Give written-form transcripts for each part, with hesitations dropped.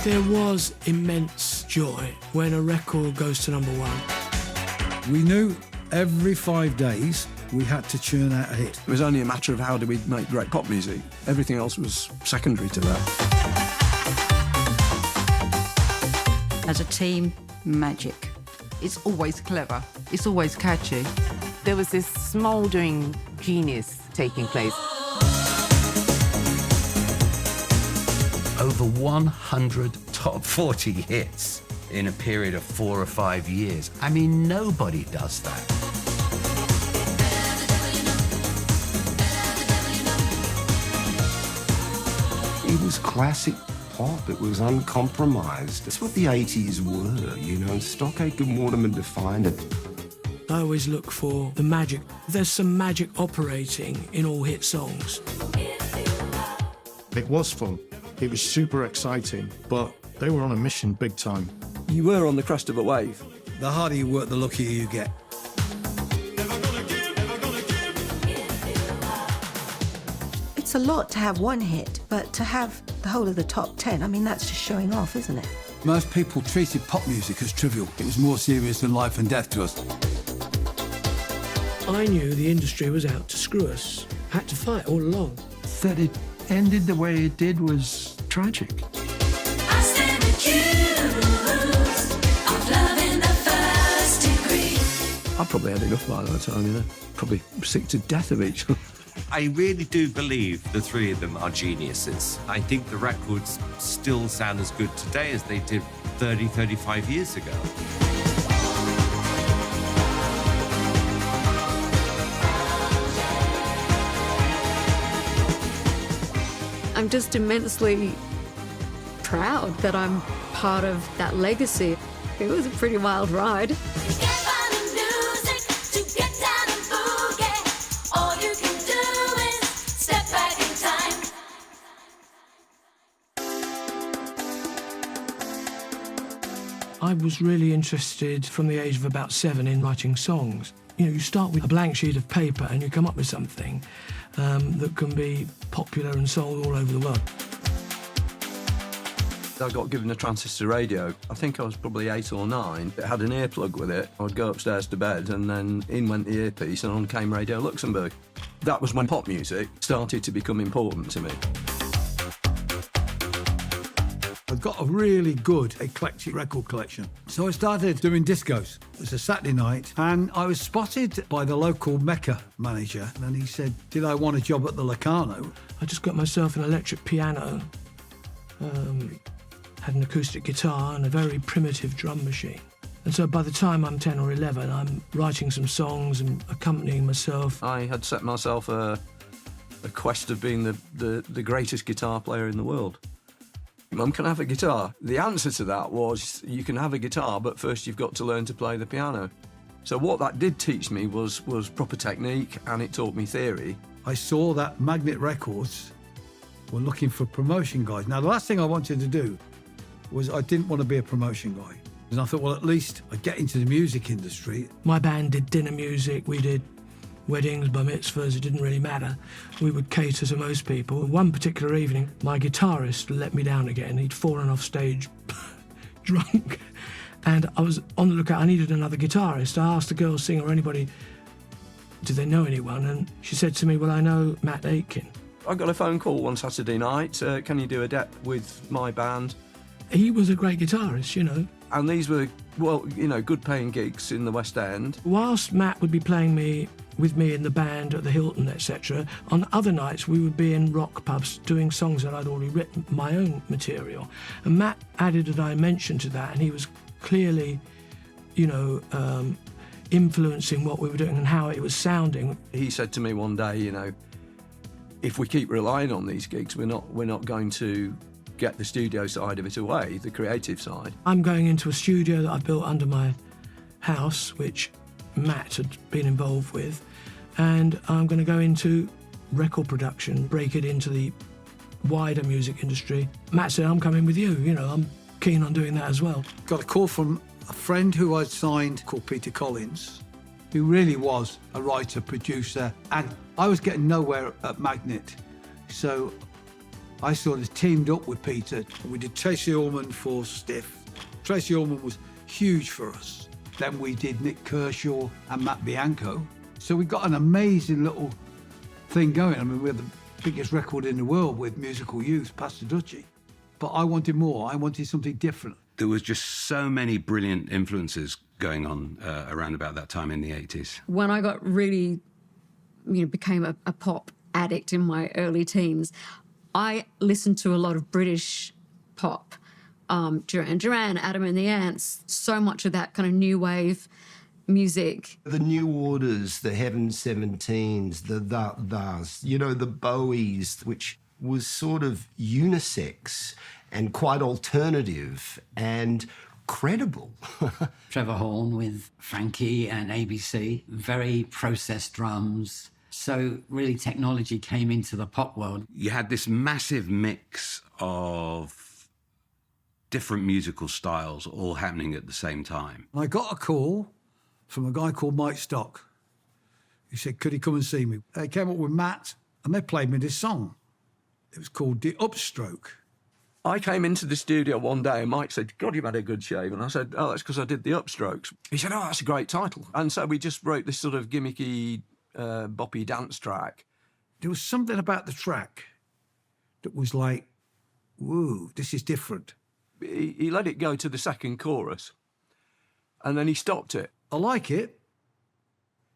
There was immense joy when a record goes to #1. We knew every 5 days we had to churn out a hit. It was only a matter of how do we make great pop music. Everything else was secondary to that. As a team, magic. It's always clever. It's always catchy. There was this smouldering genius taking place. Over 100 top 40 hits in a period of 4 or 5 years. I mean, nobody does that. It was classic pop. It was uncompromised. That's what the 80s were, you know, Stock Aitken Waterman defined it. I always look for the magic. There's some magic operating in all hit songs. It was fun. It was super exciting, but they were on a mission big time. You were on the crest of a wave. The harder you work, the luckier you get. It's a lot to have one hit, but to have the whole of the top 10, I mean, that's just showing off, isn't it? Most people treated pop music as trivial. It was more serious than life and death to us. I knew the industry was out to screw us. Had to fight all along. That it ended the way it did was tragic. I stand accused of love in the first degree. I probably had enough by that time, you know. Probably sick to death of each other. I really do believe the three of them are geniuses. I think the records still sound as good today as they did 30, 35 years ago. I'm just immensely proud that I'm part of that legacy. It was a pretty wild ride. I was really interested from the age of about 7 in writing songs. You know, you start with a blank sheet of paper and you come up with something that can be popular and sold all over the world. I got given a transistor radio. I think I was probably 8 or 9. It had an earplug with it. I'd go upstairs to bed and then in went the earpiece and on came Radio Luxembourg. That was when pop music started to become important to me. I've got a really good eclectic record collection. So I started doing discos. It was a Saturday night and I was spotted by the local Mecca manager and he said, did I want a job at the Locarno? I just got myself an electric piano, had an acoustic guitar and a very primitive drum machine. And so by the time I'm 10 or 11, I'm writing some songs and accompanying myself. I had set myself a quest of being the greatest guitar player in the world. Mum, can I have a guitar? The answer to that was, you can have a guitar, but first you've got to learn to play the piano. So what that did teach me was proper technique, and it taught me theory. I saw that Magnet Records were looking for promotion guys. Now, the last thing I wanted to do was I didn't want to be a promotion guy. And I thought, well, at least I'd get into the music industry. My band did dinner music, we did weddings, bar mitzvahs, it didn't really matter. We would cater to most people. One particular evening, my guitarist let me down again. He'd fallen off stage drunk. And I was on the lookout, I needed another guitarist. I asked the girl singer or anybody, do they know anyone? And she said to me, well, I know Matt Aitken. I got a phone call one Saturday night, can you do a dep with my band? He was a great guitarist, you know. And these were, well, you know, good paying gigs in the West End. Whilst Matt would be playing with me in the band at the Hilton, etc., on other nights we would be in rock pubs doing songs that I'd already written, my own material. And Matt added a dimension to that, and he was clearly, you know, influencing what we were doing and how it was sounding. He said to me one day, you know, if we keep relying on these gigs, we're not going to get the studio side of it away, the creative side. I'm going into a studio that I built under my house, which Matt had been involved with, and I'm going to go into record production, break it into the wider music industry. Matt said, I'm coming with you, you know, I'm keen on doing that as well. Got a call from a friend who I'd signed called Peter Collins, who really was a writer, producer, and I was getting nowhere at Magnet. So I sort of teamed up with Peter. We did Tracy Ullman for Stiff. Tracy Ullman was huge for us. Then we did Nick Kershaw and Matt Bianco. So we got an amazing little thing going. I mean, we're the biggest record in the world with Musical Youth, past the Dutchie. But I wanted more. I wanted something different. There was just so many brilliant influences going on around about that time in the 80s. When I got really, became a pop addict in my early teens, I listened to a lot of British pop. Duran Duran, Adam and the Ants, so much of that kind of new wave music. The New Orders, the Heaven 17s, the the Bowies, which was sort of unisex and quite alternative and credible. Trevor Horn with Frankie and ABC, very processed drums. So really technology came into the pop world. You had this massive mix of different musical styles all happening at the same time. I got a call from a guy called Mike Stock. He said, could he come and see me? They came up with Matt and they played me this song. It was called The Upstroke. I came into the studio one day and Mike said, God, you've had a good shave. And I said, oh, that's because I did The Upstrokes. He said, oh, that's a great title. And so we just wrote this sort of gimmicky, boppy dance track. There was something about the track that was like, whoa, this is different. He let it go to the second chorus and then he stopped it. I like it,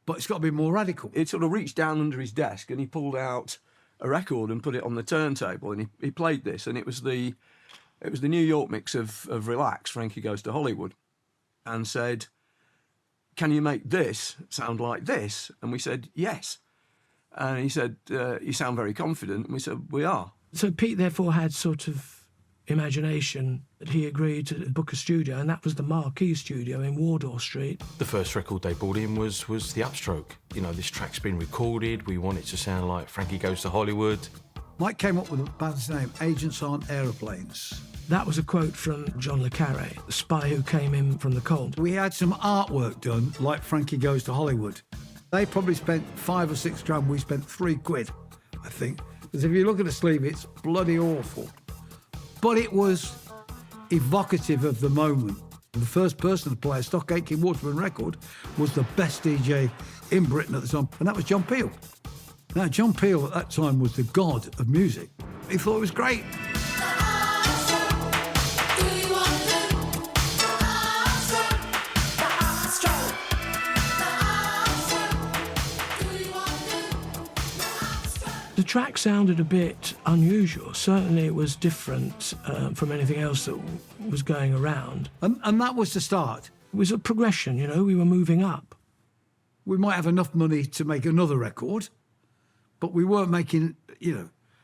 but it's got to be more radical. It sort of reached down under his desk and he pulled out a record and put it on the turntable and he played this, and it was the New York mix of Relax, Frankie Goes to Hollywood, and said, can you make this sound like this? And we said, yes. And he said, you sound very confident. And we said, we are. So Pete therefore had sort of imagination that he agreed to book a studio, and that was the Marquee Studio in Wardour Street. The first record they brought in was The Upstroke. This track's been recorded, we want it to sound like Frankie Goes to Hollywood. Mike came up with a band's name, Agents Aren't Aeroplanes. That was a quote from John le Carre, the spy who came in from the cold. We had some artwork done, like Frankie Goes to Hollywood. They probably spent $5 or $6 grand, we spent £3, I think. Because if you look at the sleeve, it's bloody awful. But it was evocative of the moment. The first person to play a stock Aitken Waterman record was the best DJ in Britain at the time, and that was John Peel. Now, John Peel at that time was the god of music. He thought it was great. The track sounded a bit unusual. Certainly it was different from anything else that was going around. And that was the start. It was a progression, we were moving up. We might have enough money to make another record, but we weren't making,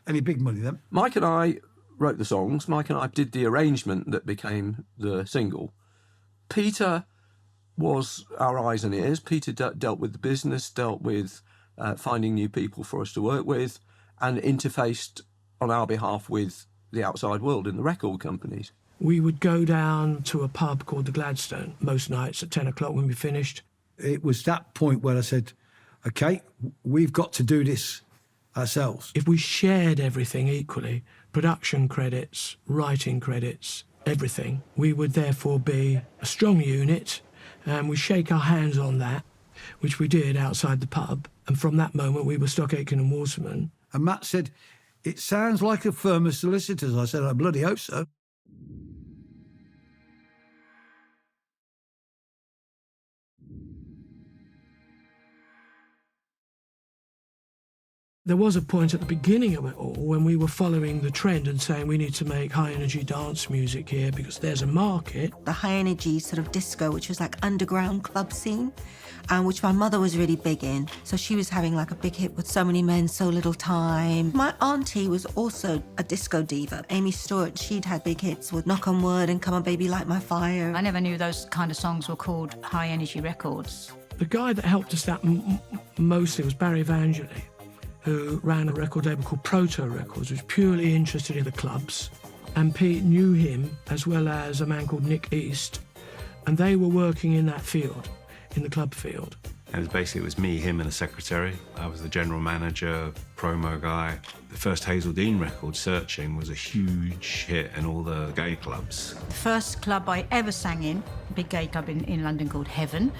any big money then. Mike and I wrote the songs. Mike and I did the arrangement that became the single. Peter was our eyes and ears. Peter dealt with the business, dealt with finding new people for us to work with, and interfaced on our behalf with the outside world in the record companies. We would go down to a pub called the Gladstone most nights at 10 o'clock when we finished. It was that point where I said, OK, we've got to do this ourselves. If we shared everything equally, production credits, writing credits, everything, we would therefore be a strong unit, and we shake our hands on that, which we did outside the pub. And from that moment, we were Stock Aitken and Waterman. And Matt said, it sounds like a firm of solicitors. I said, I bloody hope so. There was a point at the beginning of it all when we were following the trend and saying we need to make high-energy dance music here because there's a market. The high-energy sort of disco, which was like underground club scene, which my mother was really big in. So she was having like a big hit with So Many Men, So Little Time. My auntie was also a disco diva. Amy Stewart, she'd had big hits with Knock on Wood and Come on Baby Light My Fire. I never knew those kind of songs were called high-energy records. The guy that helped us that mostly was Barry Evangeli, who ran a record label called Proto Records, which was purely interested in the clubs. And Pete knew him, as well as a man called Nick East, and they were working in that field, in the club field. And it was me, him, and a secretary. I was the general manager, promo guy. The first Hazeldean record, Searching, was a huge hit in all the gay clubs. The first club I ever sang in, a big gay club in London called Heaven,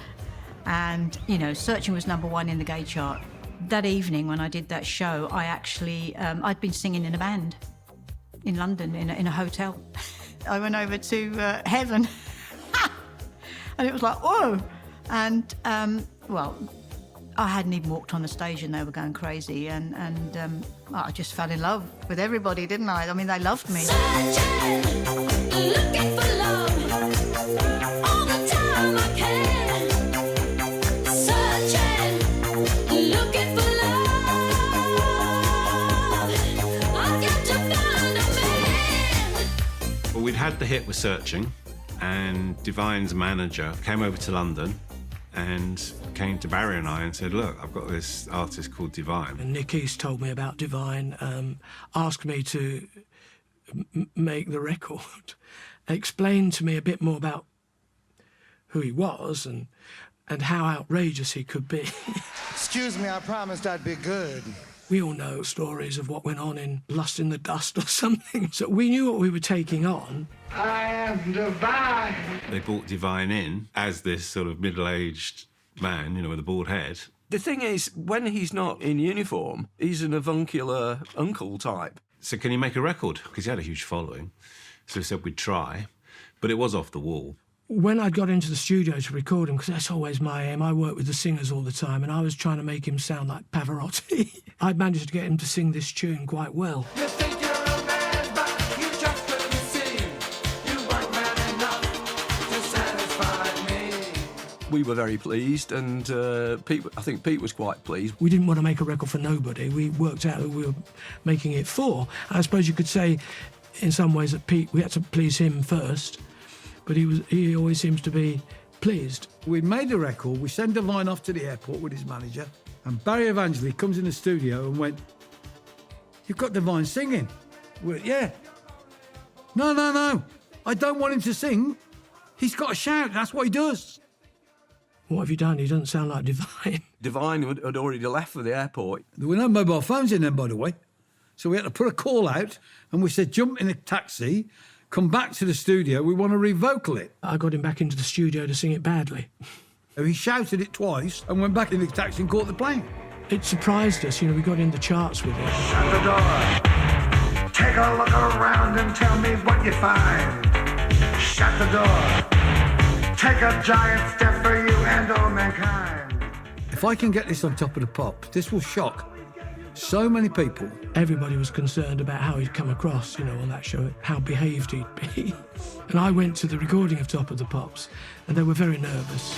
and, you know, Searching was #1 in the gay chart. That evening when I did that show, I actually, I'd been singing in a band in London, in a hotel. I went over to Heaven, and it was like, whoa! And, well, I hadn't even walked on the stage and they were going crazy, and I just fell in love with everybody, didn't I? I mean, they loved me. Searching, looking for love, all the time I can. Searching, looking for love, I've got to find a man. Well, we'd had the hit with Searching, and Divine's manager came over to London and came to Barry and I and said, look, I've got this artist called Divine. And Nick East told me about Divine, asked me to make the record, explained to me a bit more about who he was and how outrageous he could be. Excuse me, I promised I'd be good. We all know stories of what went on in Lust in the Dust or something, so we knew what we were taking on. I am Divine. They brought Divine in as this sort of middle-aged man, you know, with a bald head. The thing is, when he's not in uniform, he's an avuncular uncle type. So can you make a record? Because he had a huge following. So we said we'd try, but it was off the wall. When I got into the studio to record him, because that's always my aim, I work with the singers all the time, and I was trying to make him sound like Pavarotti. I'd managed to get him to sing this tune quite well. You think you're a man, but you just couldn't see. You weren't man enough to satisfy me. We were very pleased, and Pete, I think Pete was quite pleased. We didn't want to make a record for nobody. We worked out who we were making it for. I suppose you could say, in some ways, that Pete, we had to please him first, but he always seems to be pleased. We made the record, we sent Divine off to the airport with his manager, and Barry Evangeli comes in the studio and went, "You've got Divine singing." We went, "Yeah." No, I don't want him to sing. He's got to shout, that's what he does. What have you done? He doesn't sound like Divine. Divine had already left for the airport. There were no mobile phones in them, by the way. So we had to put a call out, and we said, jump in a taxi, come back to the studio, we want to revocal it. I got him back into the studio to sing it badly. He shouted it twice and went back in the taxi and caught the plane. It surprised us, you know, we got in the charts with it. Shut the door. Take a look around and tell me what you find. Shut the door. Take a giant step for you and all mankind. If I can get this on Top of the Pops, this will shock so many people. Everybody was concerned about how he'd come across, you know, on that show, how behaved he'd be. And I went to the recording of Top of the Pops, and they were very nervous.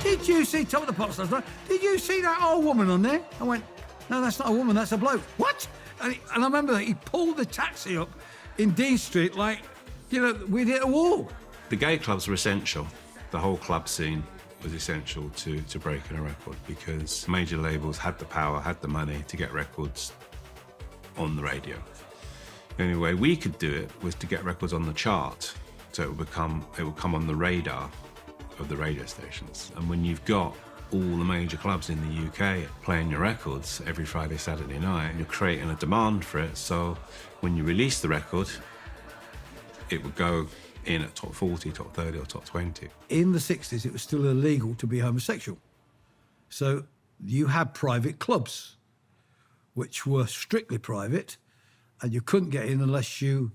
Did you see Top of the Pops last night? Did you see that old woman on there? I went, no, that's not a woman, that's a bloke. What? And I remember that he pulled the taxi up in Dean Street like, you know, we'd hit a wall. The gay clubs were essential. The whole club scene was essential to breaking a record because major labels had the power, had the money to get records on the radio. The only way we could do it was to get records on the chart, so it would come on the radar of the radio stations. And when you've got all the major clubs in the UK playing your records every Friday, Saturday night, you're creating a demand for it. So when you release the record, it would go in at top 40, top 30 or top 20. In the 60s, it was still illegal to be homosexual. So you had private clubs, which were strictly private, and you couldn't get in unless your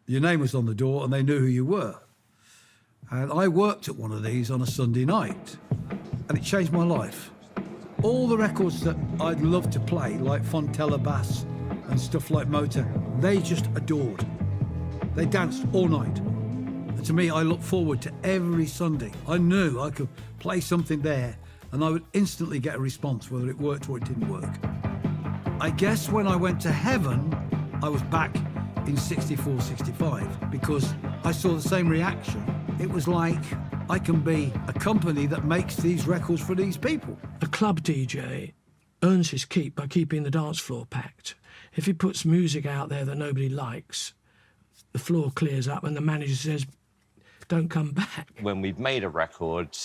name was on the door and they knew who you were. And I worked at one of these on a Sunday night, and it changed my life. All the records that I'd love to play, like Fontella Bass and stuff like Motor, they just adored. They danced all night. And to me, I looked forward to every Sunday. I knew I could play something there, and I would instantly get a response, whether it worked or it didn't work. I guess when I went to Heaven, I was back in 64, 65, because I saw the same reaction. It was like I can be a company that makes these records for these people. A club DJ earns his keep by keeping the dance floor packed. If he puts music out there that nobody likes, the floor clears up and the manager says, don't come back. When we'd made a record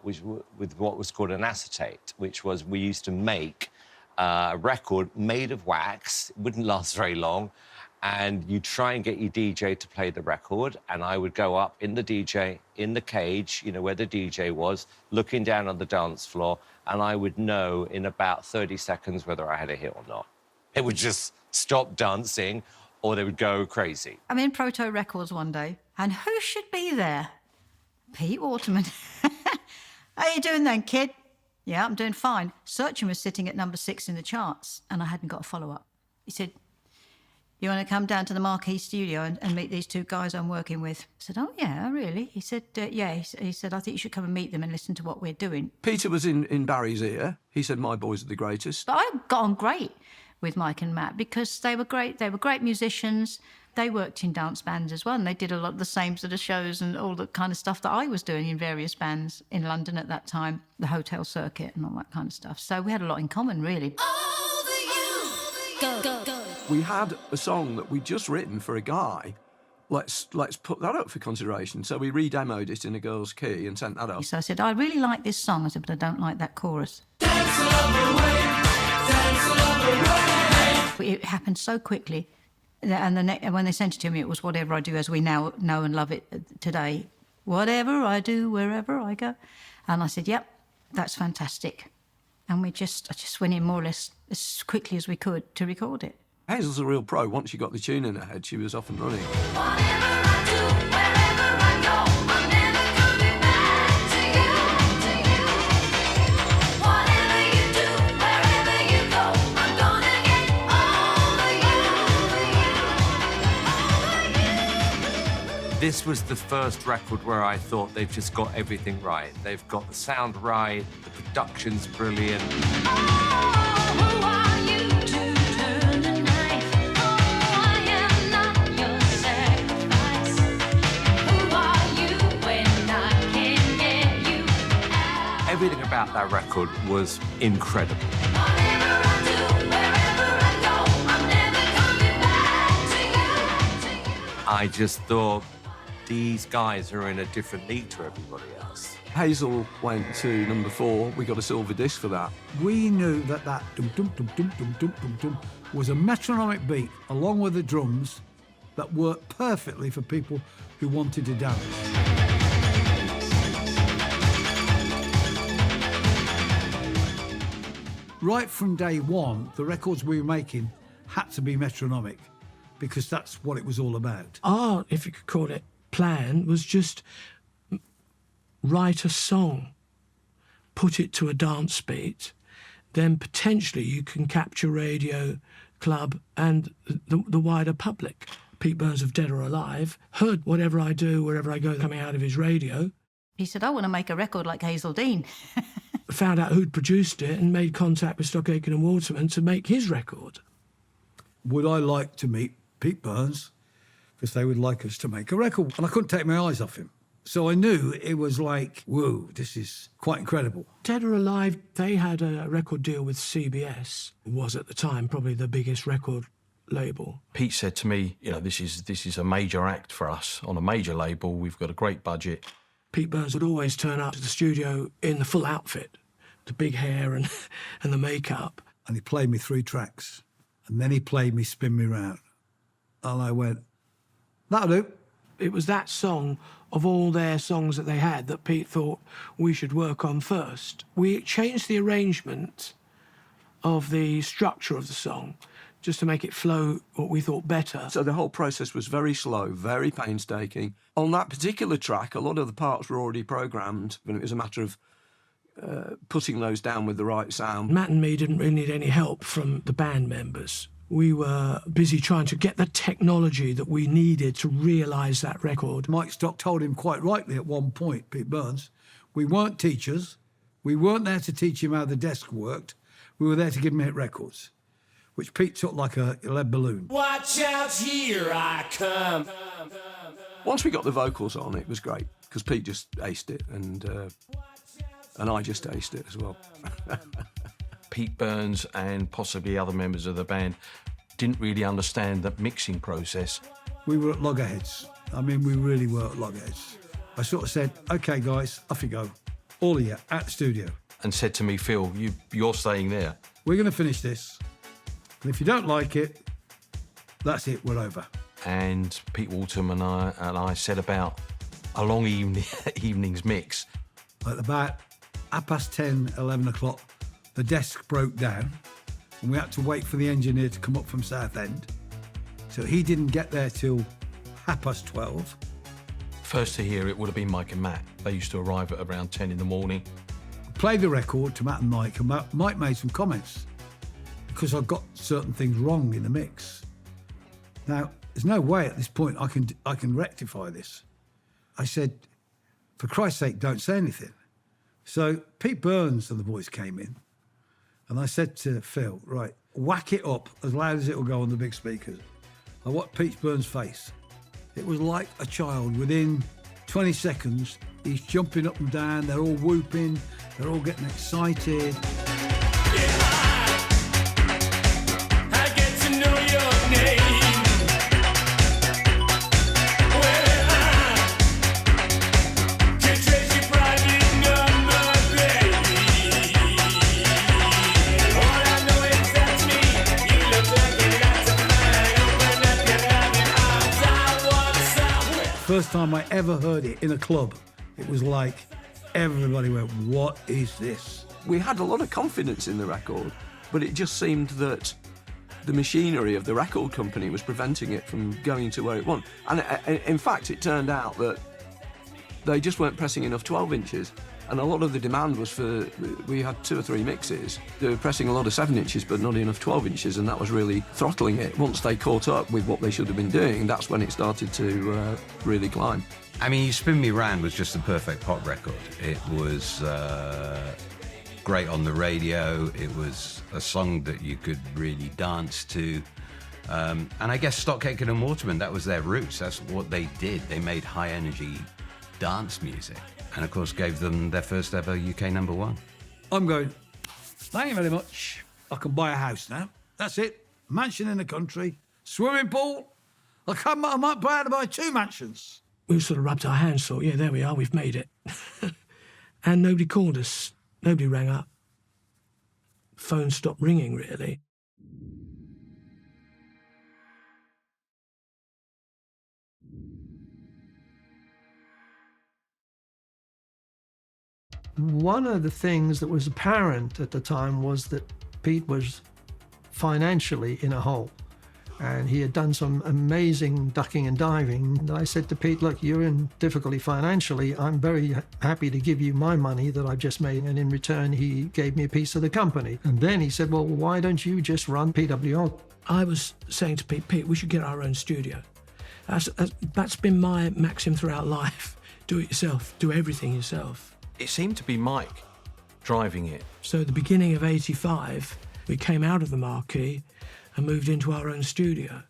with what was called an acetate, which was we used to make a record made of wax, it wouldn't last very long, and you'd try and get your DJ to play the record, and I would go up in the cage, you know, where the DJ was, looking down on the dance floor, and I would know in about 30 seconds whether I had a hit or not. They would just stop dancing, or they would go crazy. I'm in Proto Records one day, and who should be there? Pete Waterman. How you doing then, kid? Yeah, I'm doing fine. Searching was sitting at number 6 in the charts, and I hadn't got a follow-up. He said, you want to come down to the Marquee studio and meet these 2 guys I'm working with? I said, oh, yeah, really? He said, yeah. He said, I think you should come and meet them and listen to what we're doing. Peter was in Barry's ear. He said, my boys are the greatest. But I got on great with Mike and Matt because they were great. They were great musicians. They worked in dance bands as well, and they did a lot of the same sort of shows and all the kind of stuff that I was doing in various bands in London at that time, the hotel circuit and all that kind of stuff. So we had a lot in common, really. Go, go, go. We had a song that we'd just written for a guy. Let's put that up for consideration. So we re-demoed it in a girl's key and sent that up. So I said, I really like this song. I said, but I don't like that chorus. Dance along the way, dance along the way. It happened so quickly. And when they sent it to me, it was Whatever I Do As We Now Know and Love It Today. Whatever I do, wherever I go. And I said, yep, that's fantastic. And I just went in more or less as quickly as we could to record it. Hazel's a real pro. Once she got the tune in her head, she was off and running. This was the first record where I thought they've just got everything right. They've got the sound right, the production's brilliant. Everything about that record was incredible. I just thought, these guys are in a different league to everybody else. Hazel went to number 4. We got a silver disc for that. We knew that dum-dum-dum-dum-dum-dum-dum was a metronomic beat, along with the drums, that worked perfectly for people who wanted to dance. Right from day one, the records we were making had to be metronomic, because that's what it was all about. Our, if you could call it, plan was just write a song, put it to a dance beat, then potentially you can capture radio, club and the wider public. Pete Burns of Dead or Alive heard Whatever I Do, Wherever I Go coming out of his radio. He said, I want to make a record like Hazel Dean. Found out who'd produced it and made contact with Stock Aitken Waterman to make his record. Would I like to meet Pete Burns? Because they would like us to make a record. And I couldn't take my eyes off him. So I knew it was like, whoa, this is quite incredible. Dead or Alive, they had a record deal with CBS. It was at the time probably the biggest record label. Pete said to me, you know, this is a major act for us on a major label. We've got a great budget. Pete Burns would always turn up to the studio in the full outfit, the big hair and the makeup. And he played me 3 tracks. And then he played me Spin Me Round. And I went, that'll do. It was that song of all their songs that they had that Pete thought we should work on first. We changed the arrangement of the structure of the song just to make it flow what we thought better. So the whole process was very slow, very painstaking. On that particular track, a lot of the parts were already programmed, and it was a matter of putting those down with the right sound. Matt and me didn't really need any help from the band members. We were busy trying to get the technology that we needed to realise that record. Mike Stock told him quite rightly at one point, Pete Burns, we weren't teachers. We weren't there to teach him how the desk worked. We were there to give him hit records, which Pete took like a lead balloon. Watch out, here I come. Once we got the vocals on, it was great, because Pete just aced it, and I just aced it as well. Pete Burns and possibly other members of the band didn't really understand the mixing process. We were at loggerheads. I mean, we really were at loggerheads. I sort of said, OK, guys, off you go. All of you, at the studio. And said to me, Phil, you're staying there. We're going to finish this. And if you don't like it, that's it, we're over. And Pete Waterman and I set about a long evening's mix. At about 10:30, 11 o'clock, the desk broke down and we had to wait for the engineer to come up from Southend. So he didn't get there till 12:30. First to hear it would have been Mike and Matt. They used to arrive at around 10 in the morning. Played the record to Matt and Mike made some comments because I got certain things wrong in the mix. Now, there's no way at this point I can rectify this. I said, for Christ's sake, don't say anything. So Pete Burns and the boys came in and I said to Phil, right, whack it up as loud as it'll go on the big speakers. I watched Pete Burns' face. It was like a child. Within 20 seconds, he's jumping up and down, they're all whooping, they're all getting excited. I get to know your name. First time I ever heard it in a club, it was like everybody went, what is this? We had a lot of confidence in the record, but it just seemed that the machinery of the record company was preventing it from going to where it wanted. And in fact, it turned out that they just weren't pressing enough 12 inches. And a lot of the demand was for, we had 2 or 3 mixes. They were pressing a lot of 7 inches, but not enough 12 inches, and that was really throttling it. Once they caught up with what they should have been doing, that's when it started to really climb. I mean, You Spin Me Round was just a perfect pop record. It was great on the radio. It was a song that you could really dance to. And I guess Stock Aitken and Waterman, that was their roots. That's what they did. They made high-energy dance music. And of course gave them their first ever UK #1. I'm going, thank you very much. I can buy a house now. That's it. Mansion in the country, swimming pool. I might buy 2 mansions. We sort of rubbed our hands, thought, yeah, there we are, we've made it. And nobody called us. Nobody rang up. Phone stopped ringing, really. One of the things that was apparent at the time was that Pete was financially in a hole, and he had done some amazing ducking and diving. And I said to Pete, look, you're in difficulty financially. I'm very happy to give you my money that I've just made. And in return, he gave me a piece of the company. And then he said, well, why don't you just run PWO? I was saying to Pete, we should get our own studio. That's been my maxim throughout life. Do it yourself. Do everything yourself. It seemed to be Mike driving it. So at the beginning of '85, we came out of the Marquee and moved into our own studio.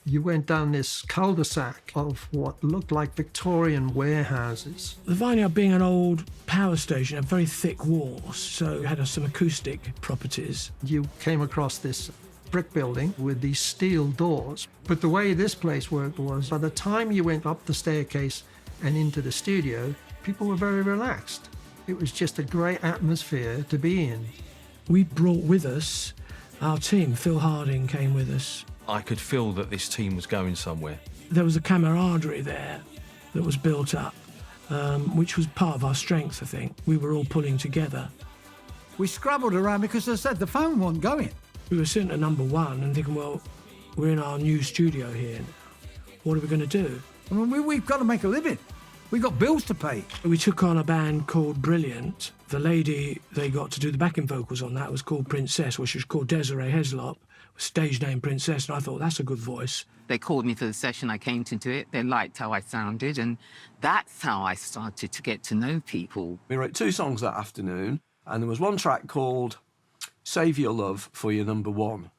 You went down this cul-de-sac of what looked like Victorian warehouses. The Vineyard, being an old power station, had very thick walls, so it had some acoustic properties. You came across this brick building with these steel doors. But the way this place worked was, by the time you went up the staircase and into the studio, people were very relaxed. It was just a great atmosphere to be in. We brought with us our team. Phil Harding came with us. I could feel that this team was going somewhere. There was a camaraderie there that was built up, which was part of our strength, I think. We were all pulling together. We scrabbled around because, as I said, the phone wasn't going. We were sitting at #1 and thinking, well, we're in our new studio here. What are we going to do? I mean, we've got to make a living. We've got bills to pay. We took on a band called Brilliant. The lady they got to do the backing vocals on that was called Princess, which was called Desiree Heslop, stage name Princess, and I thought, that's a good voice. They called me for the session, I came to it, they liked how I sounded, and that's how I started to get to know people. We wrote 2 songs that afternoon, and there was one track called Save Your Love for Your #1.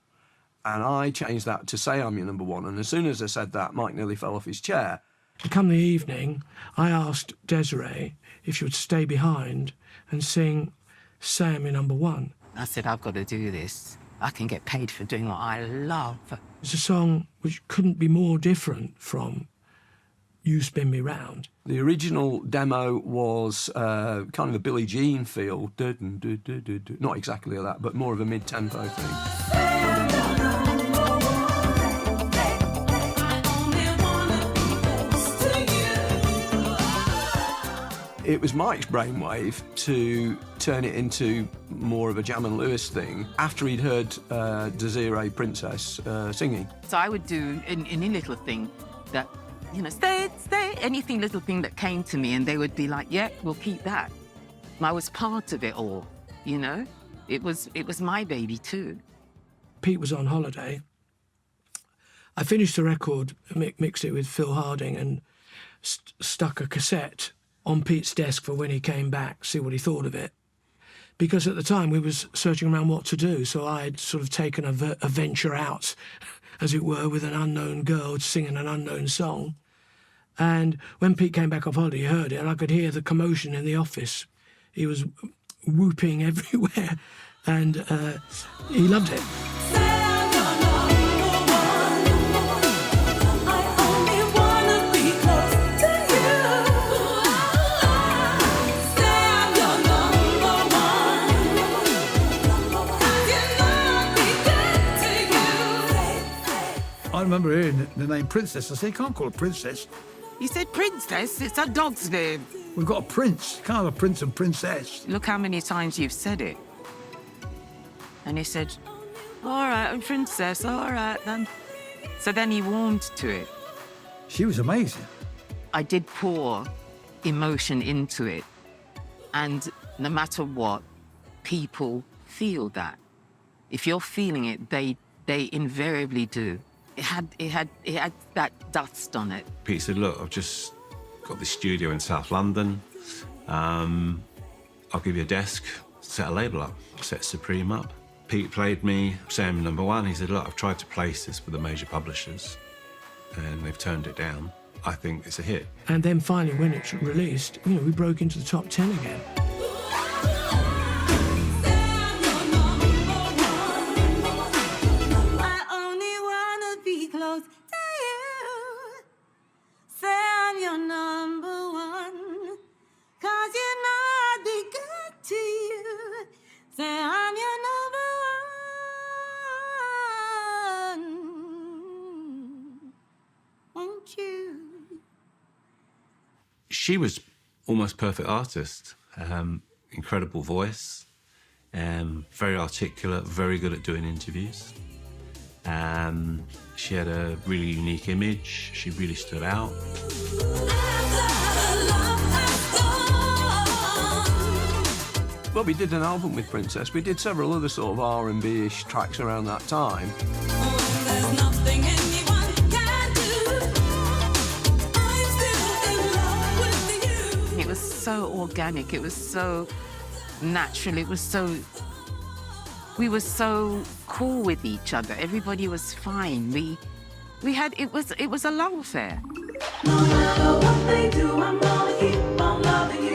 And I changed that to Say I'm Your #1, and as soon as I said that, Mike nearly fell off his chair. And come the evening, I asked Desiree if she would stay behind and sing Sam, You're Number One. I said, I've got to do this. I can get paid for doing what I love. It's a song which couldn't be more different from You Spin Me Round. The original demo was kind of a Billie Jean feel. Not exactly like that, but more of a mid-tempo thing. It was Mike's brainwave to turn it into more of a Jam and Lewis thing after he'd heard Desiree Princess singing. So I would do any little thing that, you know, stay, anything little thing that came to me, and they would be like, yeah, we'll keep that. I was part of it all, you know? It was my baby too. Pete was on holiday. I finished the record, mixed it with Phil Harding, and stuck a cassette on Pete's desk for when he came back, see what he thought of it. Because at the time we was searching around what to do, so I'd sort of taken a venture out, as it were, with an unknown girl singing an unknown song. And when Pete came back off holiday, he heard it, and I could hear the commotion in the office. He was whooping everywhere, and he loved it. I remember hearing the name Princess. I said, you can't call her Princess. You said Princess? It's a dog's name. We've got a prince. You can't have a prince and princess. Look how many times you've said it. And he said, all right, Princess, all right then. So then he warmed to it. She was amazing. I did pour emotion into it. And no matter what, people feel that. If you're feeling it, they invariably do. It had that dust on it. Pete said, look, I've just got this studio in South London. I'll give you a desk, set a label up, set Supreme up. Pete played me Sam Number One. He said, look, I've tried to place this with the major publishers and they've turned it down. I think it's a hit. And then finally, when it's released, you know, we broke into the top 10 again. She was almost perfect artist. Incredible voice, very articulate, very good at doing interviews. She had a really unique image. She really stood out. Well, we did an album with Princess. We did several other sort of R&B-ish tracks around that time. It was so organic, it was so natural, it was so... We were so cool with each other. Everybody was fine. We had... It was a love affair. No matter what they do, I'm gonna keep on loving you.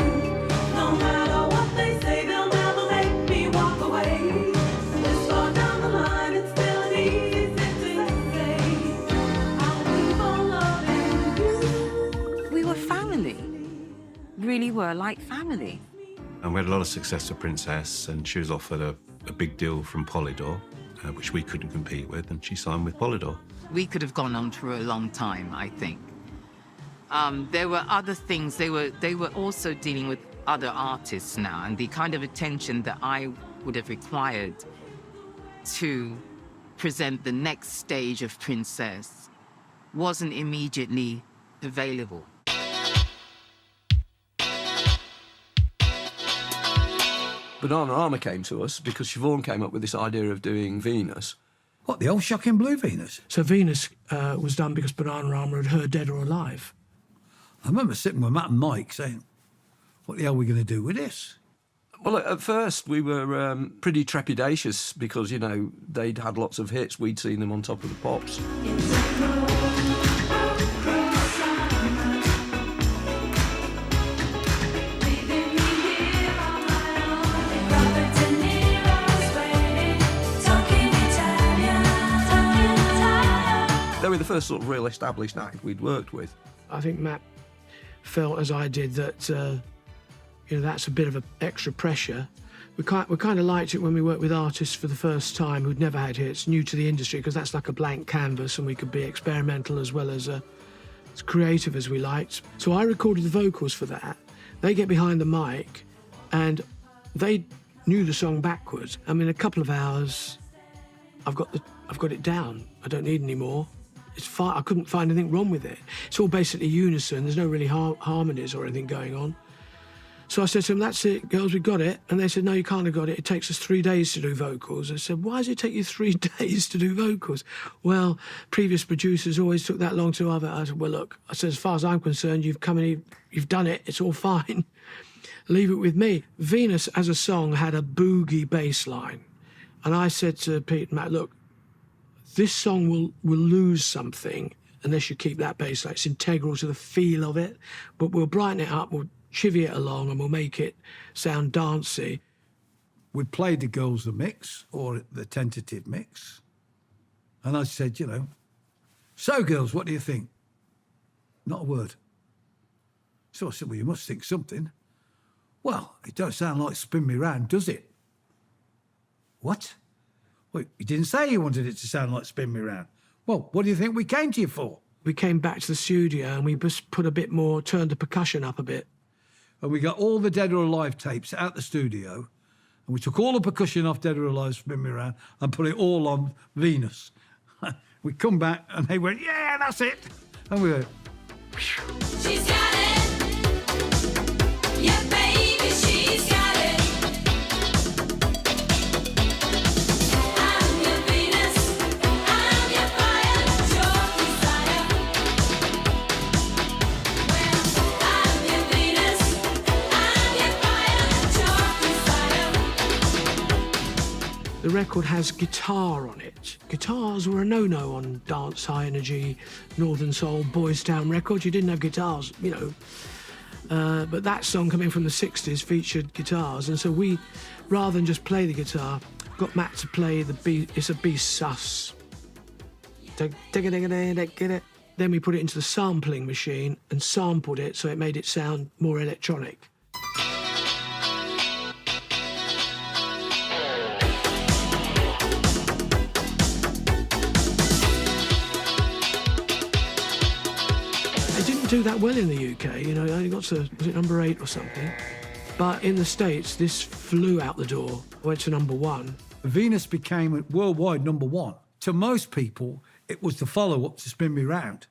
No matter what they say, they'll never make me walk away. This far down the line, it's still an easy thing to say. I'll keep on loving you. We were family. Really were like family. And we had a lot of success with Princess, and she was offered a big deal from Polydor, which we couldn't compete with, and she signed with Polydor. We could have gone on for a long time, I think. There were other things. They were also dealing with other artists now, and the kind of attention that I would have required to present the next stage of Princess wasn't immediately available. Bananarama came to us because Siobhan came up with this idea of doing Venus. What, the old Shocking Blue Venus? So Venus was done because Bananarama had heard Dead or Alive. I remember sitting with Matt and Mike saying, what the hell are we going to do with this? Well, at first we were pretty trepidatious because, you know, they'd had lots of hits. We'd seen them on Top of the Pops. first sort of real established act we'd worked with. I think Matt felt, as I did, that that's a bit of extra pressure. We kind of liked it when we worked with artists for the first time who'd never had hits, new to the industry, because that's like a blank canvas, and we could be experimental as well as creative as we liked. So I recorded the vocals for that. They get behind the mic, and they knew the song backwards. I mean, a couple of hours, I've got it down. I don't need any more. It's fine. I couldn't find anything wrong with it. It's all basically unison. There's no really harmonies or anything going on. So I said to them, that's it, girls, we got it. And they said, no, you can't have got it. It takes us 3 days to do vocals. I said, why does it take you 3 days to do vocals? Well, previous producers always took that long to have it. I said, well, look, I said, as far as I'm concerned, you've come in, you've done it. It's all fine. Leave it with me. Venus, as a song, had a boogie bass line. And I said to Pete and Matt, look, this song will lose something unless you keep that bass line. It's integral to the feel of it, but we'll brighten it up, we'll chivvy it along, and we'll make it sound dancey. We played the girls the mix, or the tentative mix, and I said, so girls, what do you think? Not a word. So I said, well, you must think something. Well, it don't sound like Spin Me Round, does it? What? Well, you didn't say you wanted it to sound like Spin Me Round. Well, what do you think we came to you for? We came back to the studio and we just put a bit more, turned the percussion up a bit. And we got all the Dead or Alive tapes out the studio, and we took all the percussion off Dead or Alive, Spin Me Round, and put it all on Venus. We come back and they went, yeah, that's it. And we went, She's got it. Yeah, baby, she's got it. I'm your Venus. I'm your fire, your desire. Well, I'm your Venus. I'm your fire, your desire. The record has guitar on it. Guitars were a no-no on dance, Hi-NRG, Northern Soul, Boys Town records. You didn't have guitars, but that song coming from the 60s featured guitars, and so we, rather than just play the guitar, got Matt to play the B. It's a B sus. Then we put it into the sampling machine and sampled it so it made it sound more electronic. Do that well in the UK, it only got to, was it number 8 or something? But in the States, this flew out the door, went to number 1. Venus became a worldwide number 1. To most people, it was the follow-up to Spin Me Round,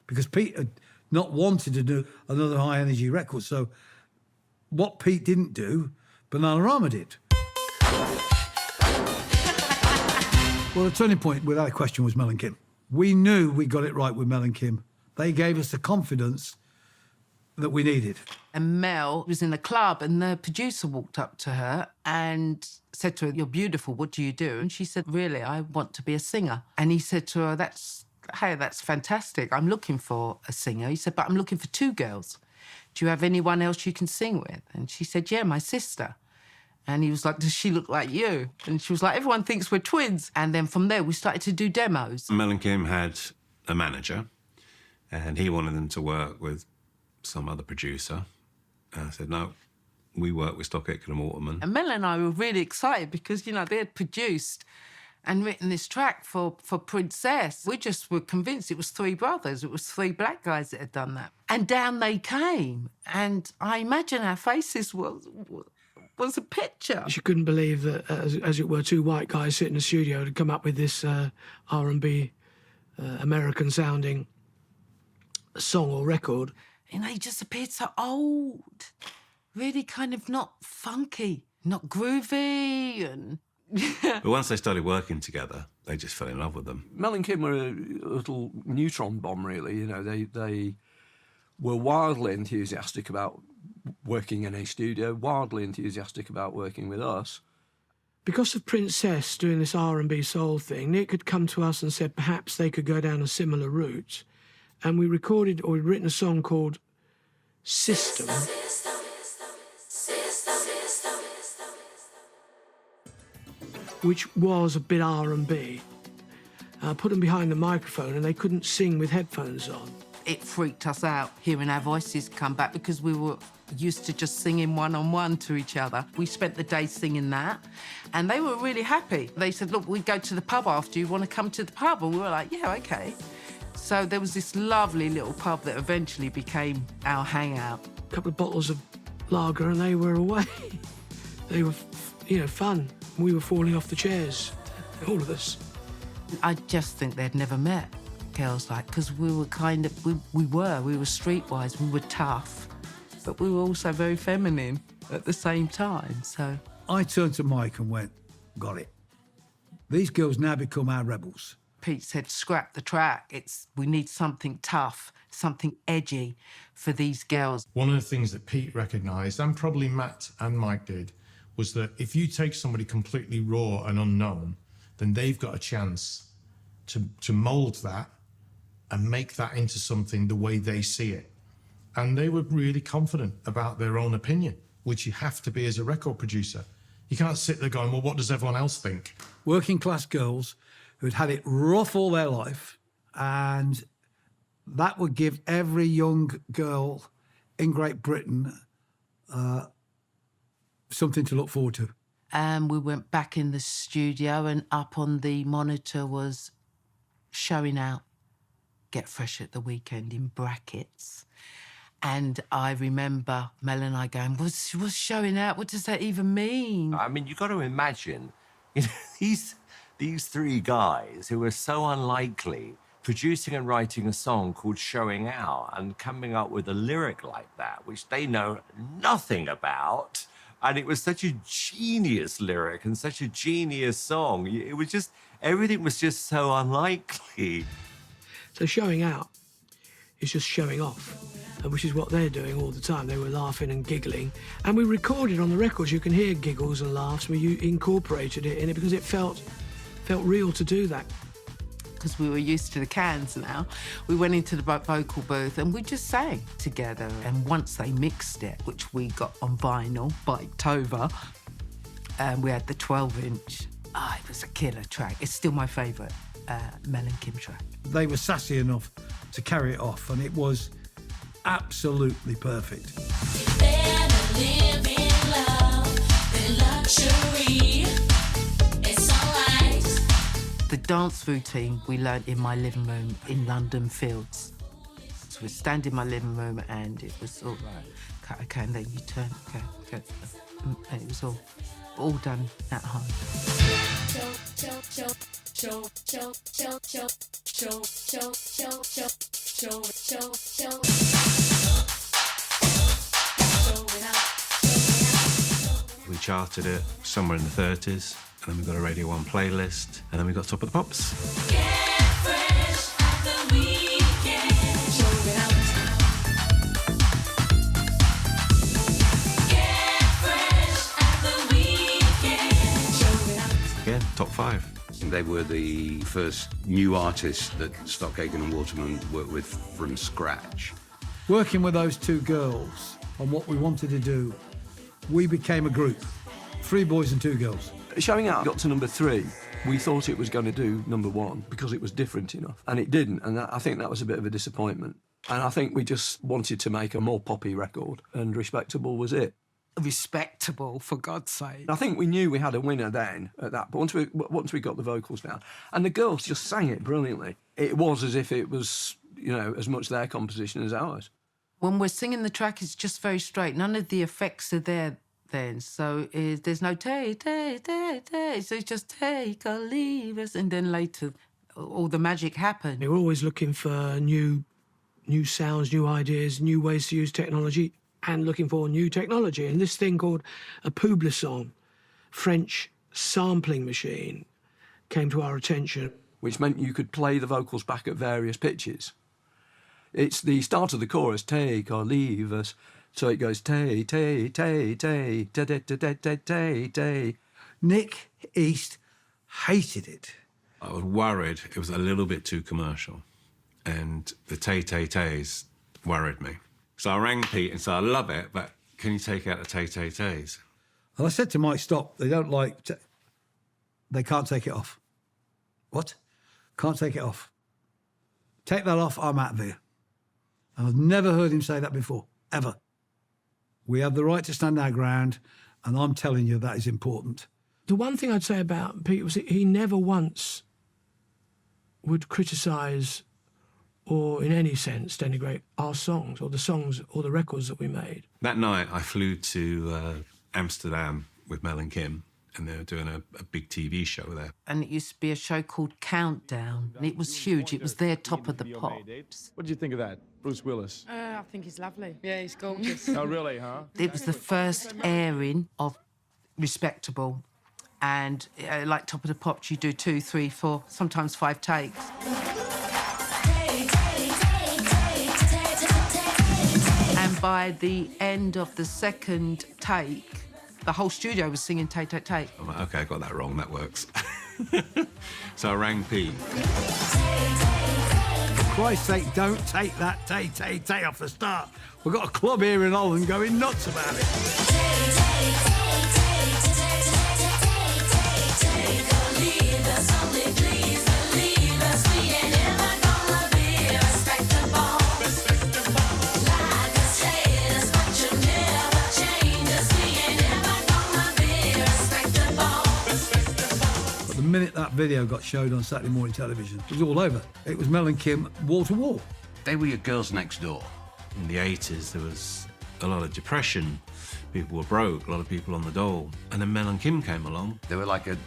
because Pete had not wanted to do another Hi-NRG record. So what Pete didn't do, Bananarama did. Well, the turning point, without a question, was Mel and Kim. We knew we got it right with Mel and Kim. They gave us the confidence that we needed. And Mel was in the club, and the producer walked up to her and said to her, "You're beautiful, what do you do?" And she said, "Really, I want to be a singer." And he said to her, that's fantastic. I'm looking for a singer. He said, "But I'm looking for 2 girls. Do you have anyone else you can sing with?" And she said, "Yeah, my sister." And he was like, "Does she look like you?" And she was like, "Everyone thinks we're twins." And then from there, we started to do demos. Mel and Kim had a manager, and he wanted them to work with some other producer. And I said, "No, we work with Aitken Waterman." And Mel and I were really excited because, they had produced and written this track for Princess. We just were convinced it was 3 brothers. It was 3 black guys that had done that. And down they came. And I imagine our faces was a picture. She couldn't believe that, as it were, 2 white guys sitting in the studio had come up with this R&B, American-sounding song or record. And they just appeared so old, really kind of not funky, not groovy, and... But once they started working together, they just fell in love with them. Mel and Kim were a little neutron bomb, really. They were wildly enthusiastic about working in a studio, wildly enthusiastic about working with us. Because of Princess doing this R&B soul thing, Nick had come to us and said perhaps they could go down a similar route. And we we'd written a song called System. Which was a bit R&B. put them behind the microphone and they couldn't sing with headphones on. It freaked us out hearing our voices come back because we were used to just singing one-on-one to each other. We spent the day singing that, and they were really happy. They said, look, we go to the pub after, you want to come to the pub? And we were like, yeah, OK. So there was this lovely little pub that eventually became our hangout. A couple of bottles of lager and they were away. They were, fun. We were falling off the chairs, all of us. I just think they'd never met girls like, because we were we were streetwise, we were tough, but we were also very feminine at the same time, so. I turned to Mike and went, got it. These girls now become our rebels. Pete said, scrap the track. We need something tough, something edgy for these girls. One of the things that Pete recognised, and probably Matt and Mike did, was that if you take somebody completely raw and unknown, then they've got a chance to mould that and make that into something the way they see it. And they were really confident about their own opinion, which you have to be as a record producer. You can't sit there going, well, what does everyone else think? Working class girls who'd had it rough all their life, and that would give every young girl in Great Britain something to look forward to. And we went back in the studio, and up on the monitor was showing out Get Fresh at the Weekend in brackets. And I remember Mel and I going, what's showing out? What does that even mean? I mean, you've got to imagine, these three guys who were so unlikely producing and writing a song called Showing Out and coming up with a lyric like that, which they know nothing about. And it was such a genius lyric and such a genius song. It was just, everything was just so unlikely. So showing out is just showing off, which is what they're doing all the time. They were laughing and giggling. And we recorded on the records, you can hear giggles and laughs. We incorporated it in it because it felt real to do that. Because we were used to the cans now, we went into the vocal booth and we just sang together. And once they mixed it, which we got on vinyl by Tova, and we had the 12-inch, it was a killer track. It's still my favourite Mel and Kim track. They were sassy enough to carry it off, and it was absolutely perfect. Live in love, in luxury. It's all right. The dance routine we learnt in my living room in London Fields. So we'd stand in my living room and it was all right. Okay, and then you turn, okay. And it was all done at home. We charted it somewhere in the 30s, and then we got a Radio 1 playlist, and then we got Top of the Pops. Get fresh at the weekend. Show it out. Get fresh at the weekend. Show it out. Again, top 5. They were the first new artists that Stock Aitken Waterman worked with from scratch. Working with those two girls on what we wanted to do, we became a group. 3 boys and 2 girls. Showing Out got to number 3. We thought it was going to do number 1 because it was different enough, and it didn't, and I think that was a bit of a disappointment. And I think we just wanted to make a more poppy record, and Respectable was it. Respectable, for God's sake. I think we knew we had a winner then at that point, once we got the vocals down. And the girls just sang it brilliantly. It was as if it was, as much their composition as ours. When we're singing the track, it's just very straight. None of the effects are there then. So there's no take. So it's just take or leave us. And then later, all the magic happened. They were always looking for new sounds, new ideas, new ways to use technology, and looking for new technology. And this thing called a Poublisson, French sampling machine, came to our attention. Which meant you could play the vocals back at various pitches. It's the start of the chorus, take or leave us. So it goes, tay, tay, tay, tay, da da da da da tay, tay. Nick East hated it. I was worried it was a little bit too commercial, and the tay-tay-tays worried me. So I rang Pete and said, I love it, but can you take out the tay-tay-tays? And I said to Mike, stop, they don't like... they can't take it off. What? Can't take it off. Take that off, I'm out of here. And I've never heard him say that before, ever. We have the right to stand our ground, and I'm telling you that is important. The one thing I'd say about Pete was he never once would criticise or in any sense denigrate our songs or the records that we made. That night I flew to Amsterdam with Mel and Kim, and they were doing a big TV show there. And it used to be a show called Countdown, and it was huge. It was their Top of the Pops. What did you think of that, Bruce Willis? I think he's lovely. Yeah, he's gorgeous. Oh, really, huh? It was the first airing of Respectable, and like Top of the Pops, you do 2, 3, 4, sometimes 5 takes. And by the end of the second take, the whole studio was singing Take, Take, Take. I'm like, OK, I got that wrong, that works. So I rang Pete. For Christ's sake, don't take that take off the start. We've got a club here in Holland going nuts about it. The minute that video got showed on Saturday morning television, it was all over. It was Mel and Kim wall to wall. They were your girls next door. In the 80s, there was a lot of depression. People were broke, a lot of people on the dole. And then Mel and Kim came along. They were like a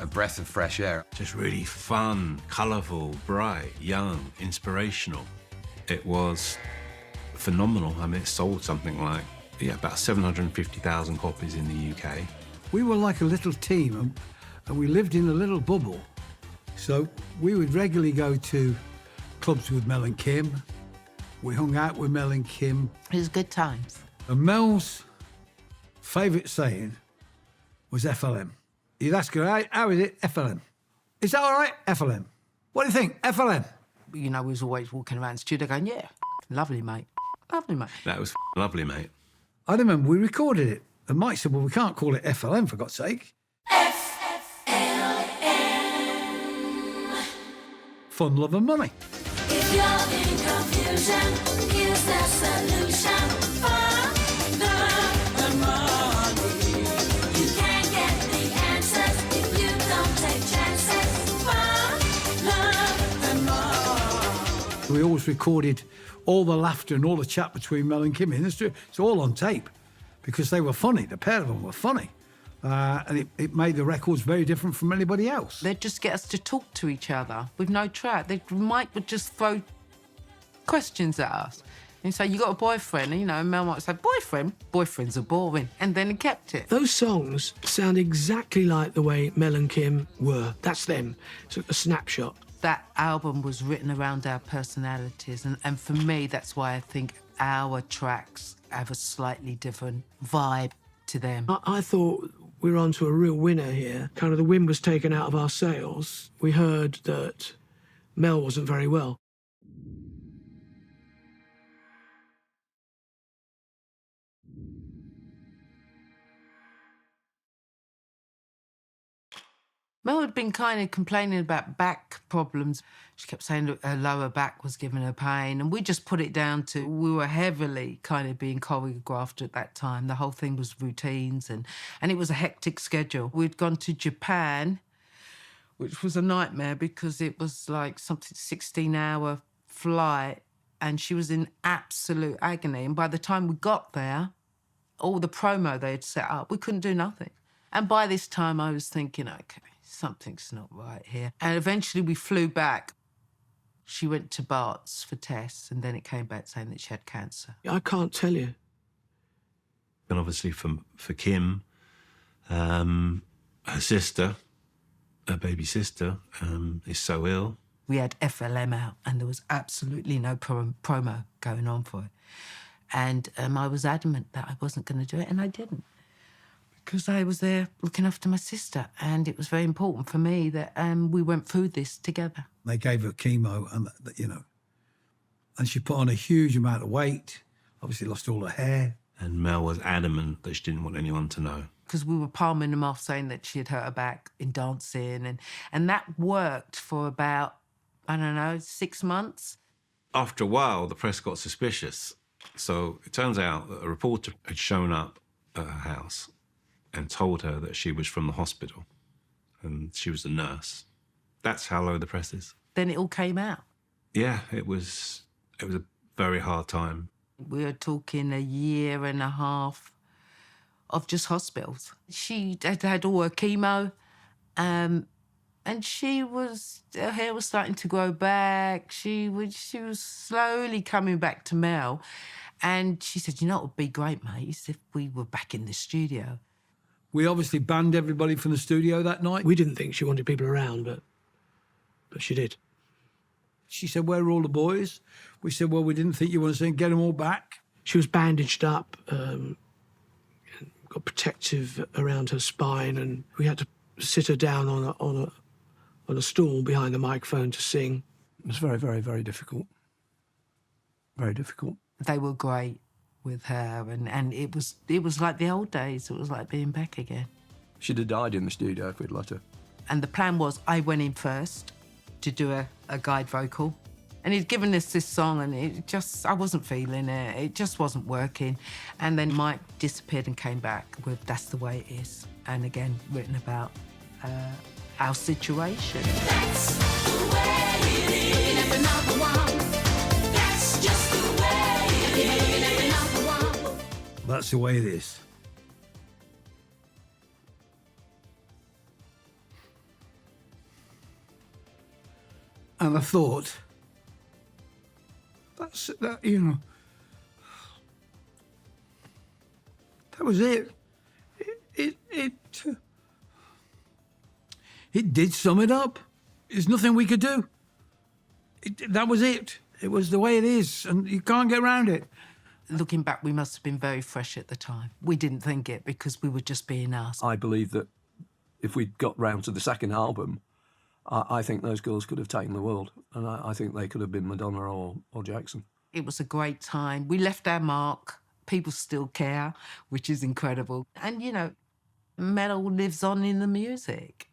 breath of fresh air. Just really fun, colourful, bright, young, inspirational. It was phenomenal. I mean, it sold something like, about 750,000 copies in the UK. We were like a little team, and we lived in a little bubble. So we would regularly go to clubs with Mel and Kim. We hung out with Mel and Kim. It was good times. And Mel's favourite saying was FLM. You'd ask her, how is it, FLM? Is that all right, FLM? What do you think, FLM? You know, we was always walking around the studio going, yeah, lovely, mate. Lovely, mate. That was lovely, mate. I remember we recorded it, and Mike said, well, we can't call it FLM, for God's sake. Fun, love and money. If you're in confusion, here's the solution. Fun, love, and money. You can't get the answers if you don't take chances. Fun, love, and money. We always recorded all the laughter and all the chat between Mel and Kim. It's all on tape because they were funny. The pair of them were funny. And it made the records very different from anybody else. They'd just get us to talk to each other with no track. Mike would just throw questions at us. And he'd say, you got a boyfriend? And, and Mel might say, boyfriend? Boyfriends are boring. And then he kept it. Those songs sound exactly like the way Mel and Kim were. That's them. It's a snapshot. That album was written around our personalities. And for me, that's why I think our tracks have a slightly different vibe to them. I thought we were onto a real winner here. Kind of the wind was taken out of our sails. We heard that Mel wasn't very well. Mel had been kind of complaining about back problems. She kept saying that her lower back was giving her pain, and we just put it down to we were heavily kind of being choreographed at that time. The whole thing was routines, and it was a hectic schedule. We'd gone to Japan, which was a nightmare because it was like something 16-hour flight, and she was in absolute agony. And by the time we got there, all the promo they had set up, we couldn't do nothing. And by this time, I was thinking, OK, something's not right here. And eventually we flew back. She went to Bart's for tests, and then it came back saying that she had cancer. I can't tell you. And obviously for Kim, her sister, her baby sister, is so ill. We had FLM out, and there was absolutely no promo going on for it. And I was adamant that I wasn't going to do it, and I didn't. Because I was there looking after my sister, and it was very important for me that we went through this together. They gave her chemo, and and she put on a huge amount of weight, obviously lost all her hair. And Mel was adamant that she didn't want anyone to know. because we were palming them off saying that she had hurt her back in dancing. And that worked for about, I don't know, 6 months. After a while, the press got suspicious. So it turns out that a reporter had shown up at her house and told her that she was from the hospital and she was a nurse. That's how low the press is. Then it all came out. Yeah, it was a very hard time. We were talking a year and a half of just hospitals. She had had all her chemo, and her hair was starting to grow back. She was slowly coming back to Mel, and she said, "You know, it would be great, mate, if we were back in the studio." We obviously banned everybody from the studio that night. We didn't think she wanted people around, but she did. She said, "Where are all the boys?" We said, "Well, we didn't think you wanted to get them all back." She was bandaged up, got protective around her spine, and we had to sit her down on a stool behind the microphone to sing. It was very, very, very difficult. Very difficult. They were great with her, and it was like the old days. It was like being back again. She'd have died in the studio if we'd let her. And the plan was I went in first to do a guide vocal. And he'd given us this song, and I wasn't feeling it. It just wasn't working. And then Mike disappeared and came back with That's the Way It Is. And again, written about our situation. That's the way it is. Never number one. That's just the way it is. Never number one. That's the way it is. And I thought, that was it. It did sum it up. There's nothing we could do. That was it. It was the way it is, and you can't get around it. Looking back, we must have been very fresh at the time. We didn't think it because we were just being us. I believe that if we'd got round to the second album, I think those girls could have taken the world, and I think they could have been Madonna or Jackson. It was a great time. We left our mark. People still care, which is incredible. And, you know, metal lives on in the music.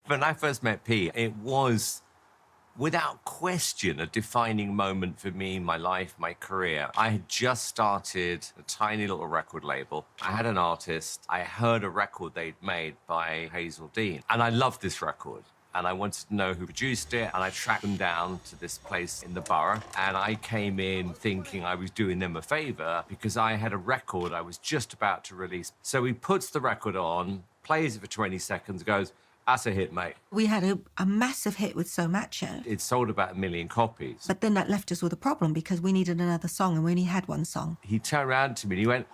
When I first met Pete, it was, without question, a defining moment for me, my life, my career. I had just started a tiny little record label. I had an artist. I heard a record they'd made by Hazel Dean, and I loved this record. And I wanted to know who produced it, and I tracked them down to this place in the borough. And I came in thinking I was doing them a favor because I had a record I was just about to release. So he puts the record on, plays it for 20 seconds, goes, "That's a hit, mate." We had a massive hit with So Macho. It sold about 1 million copies. But then that left us with a problem because we needed another song and we only had one song. He turned around to me and he went,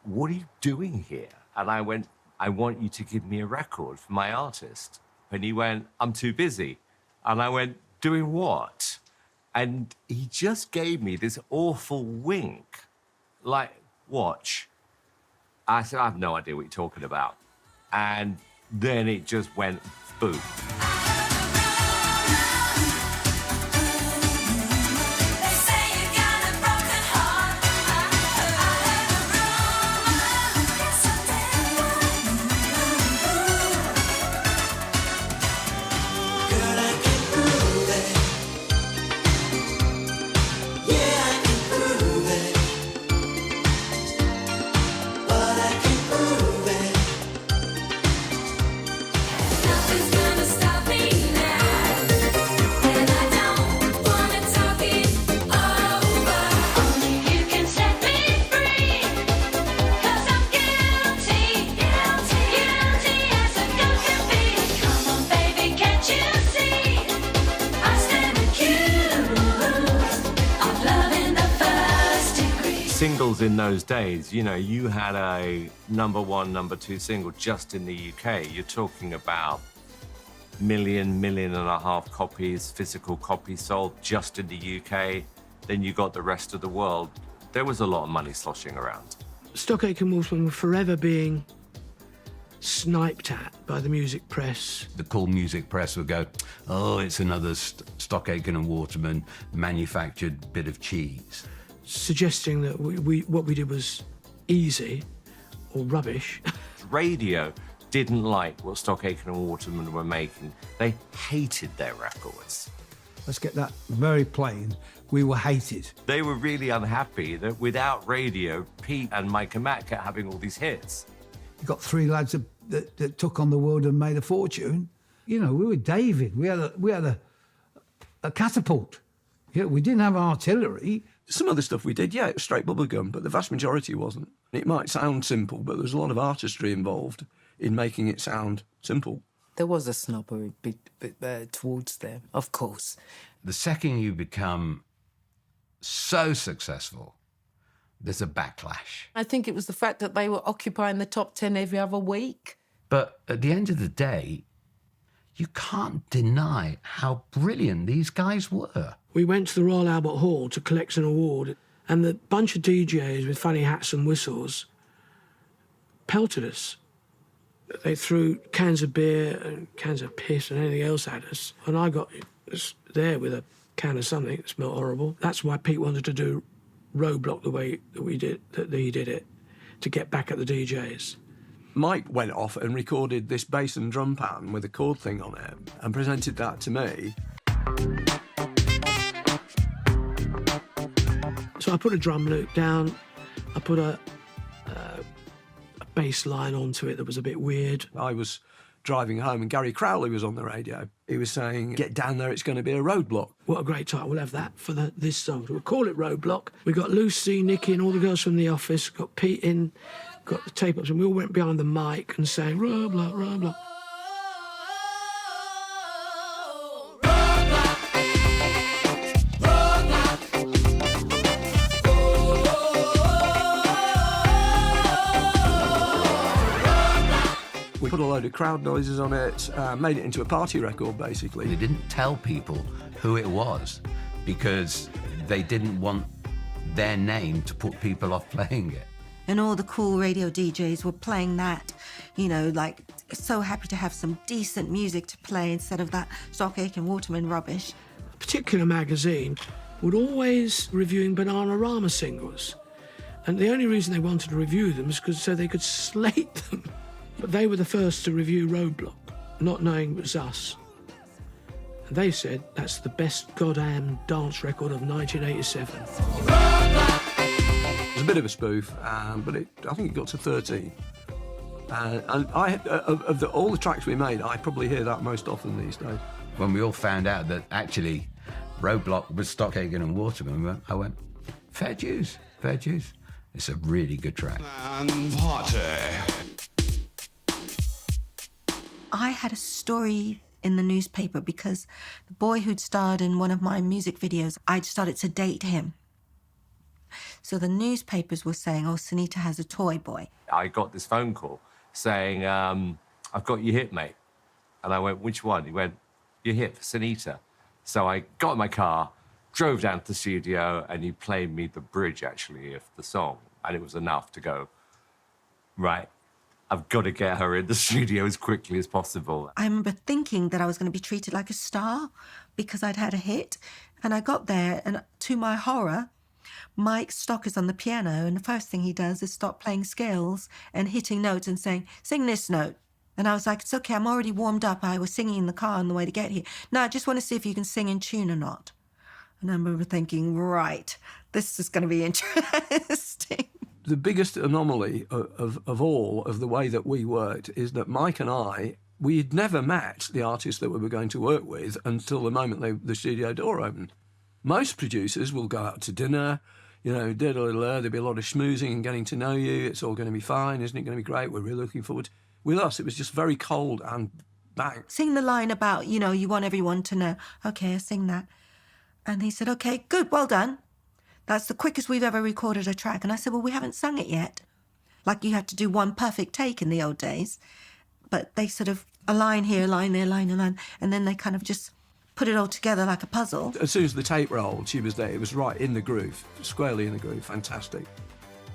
"What are you doing here?" And I went, "I want you to give me a record for my artist." And he went, "I'm too busy." And I went, "Doing what?" And he just gave me this awful wink, like, "Watch." I said, "I have no idea what you're talking about." And then it just went boom. Singles in those days, you know, you had a number 1, number 2 single just in the UK. You're talking about million and a half copies, physical copies sold just in the UK. Then you got the rest of the world. There was a lot of money sloshing around. Stock Aitken Waterman will forever being sniped at by the music press. The cool music press would go, oh, it's another Stock Aitken and Waterman manufactured bit of cheese. Suggesting that what we did was easy or rubbish. Radio didn't like what Stock Aitken and Waterman were making. They hated their records. Let's get that very plain. We were hated. They were really unhappy that without radio, Pete and Mike and Matt kept having all these hits. You got three lads that took on the world and made a fortune. You know, we were David. We had a catapult. Yeah, we didn't have artillery. Some of the stuff we did, yeah, it was straight bubblegum, but the vast majority wasn't. It might sound simple, but there's a lot of artistry involved in making it sound simple. There was a snobbery towards them, of course. The second you become so successful, there's a backlash. I think it was the fact that they were occupying the top 10 every other week. But at the end of the day, you can't deny how brilliant these guys were. We went to the Royal Albert Hall to collect an award, and the bunch of DJs with funny hats and whistles pelted us. They threw cans of beer and cans of piss and anything else at us. And I got there with a can of something that smelled horrible. That's why Pete wanted to do Roadblock the way that he did it, to get back at the DJs. Mike went off and recorded this bass and drum pattern with a chord thing on it and presented that to me. So I put a drum loop down, I put a bass line onto it that was a bit weird. I was driving home and Gary Crowley was on the radio. He was saying, get down there, it's going to be a roadblock. What a great title. We'll have that for this song. We'll call it Roadblock. We got Lucy, Nicky and all the girls from the office, got Pete in, got the tape ups, and we all went behind the mic and sang Roadblock, Roadblock. We put a load of crowd noises on it, made it into a party record, basically. They didn't tell people who it was because they didn't want their name to put people off playing it. And all the cool radio DJs were playing that, you know, like, so happy to have some decent music to play instead of that Stock Aitken Waterman rubbish. A particular magazine would always reviewing Bananarama singles. And the only reason they wanted to review them is so they could slate them. But they were the first to review Roadblock, not knowing it was us. And they said, that's the best goddamn dance record of 1987. It was a bit of a spoof, but I think it got to 13. And all the tracks we made, I probably hear that most often these days. When we all found out that actually Roadblock was Stock Aitken and Waterman, I went, fair dues, fair dues. It's a really good track. I had a story in the newspaper because the boy who'd starred in one of my music videos, I'd started to date him. So the newspapers were saying, oh, Sunita has a toy boy. I got this phone call saying, I've got your hit, mate. And I went, which one? He went, your hit for Sunita. So I got in my car, drove down to the studio, and he played me the bridge, actually, of the song. And it was enough to go, right, I've got to get her in the studio as quickly as possible. I remember thinking that I was going to be treated like a star because I'd had a hit. And I got there, and to my horror, Mike Stock is on the piano, and the first thing he does is stop playing scales and hitting notes and saying, sing this note. And I was like, it's okay, I'm already warmed up. I was singing in the car on the way to get here. No, I just want to see if you can sing in tune or not. And I remember thinking, right, this is going to be interesting. The biggest anomaly of all of the way that we worked is that Mike and I, we'd never met the artists that we were going to work with until the moment the studio door opened. Most producers will go out to dinner, you know, there'll be a lot of schmoozing and getting to know you. It's all going to be fine, isn't it going to be great? We're really looking forward to... With us, it was just very cold and bang. Sing the line about, you know, you want everyone to know. Okay, I sing that. And he said, okay, good, well done. That's the quickest we've ever recorded a track. And I said, well, we haven't sung it yet. Like you had to do one perfect take in the old days. But they sort of, a line here, a line there, a line, and then they kind of just put it all together like a puzzle. As soon as the tape rolled, she was there. It was right in the groove, squarely in the groove. Fantastic.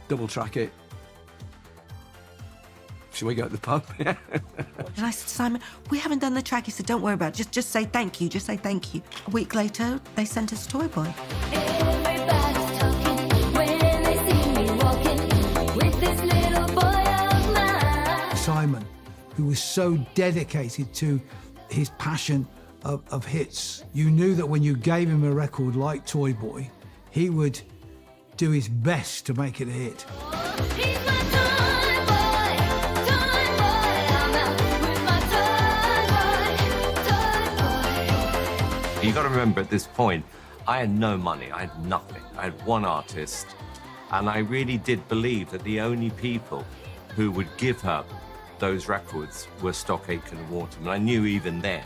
Double track it. Shall we go to the pub? And I said to Simon, we haven't done the track. He said, don't worry about it. Just say thank you. Just say thank you. A week later, they sent us Toy Boy. Everybody's talking when they see me walking with this little boy of mine. Simon, who was so dedicated to his passion of hits, you knew that when you gave him a record like Toy Boy, he would do his best to make it a hit. He's my toy boy, I'm out with my toy boy. You got to remember at this point, I had no money, I had nothing. I had one artist, and I really did believe that the only people who would give her those records were Stock Aitken and Waterman. I knew even then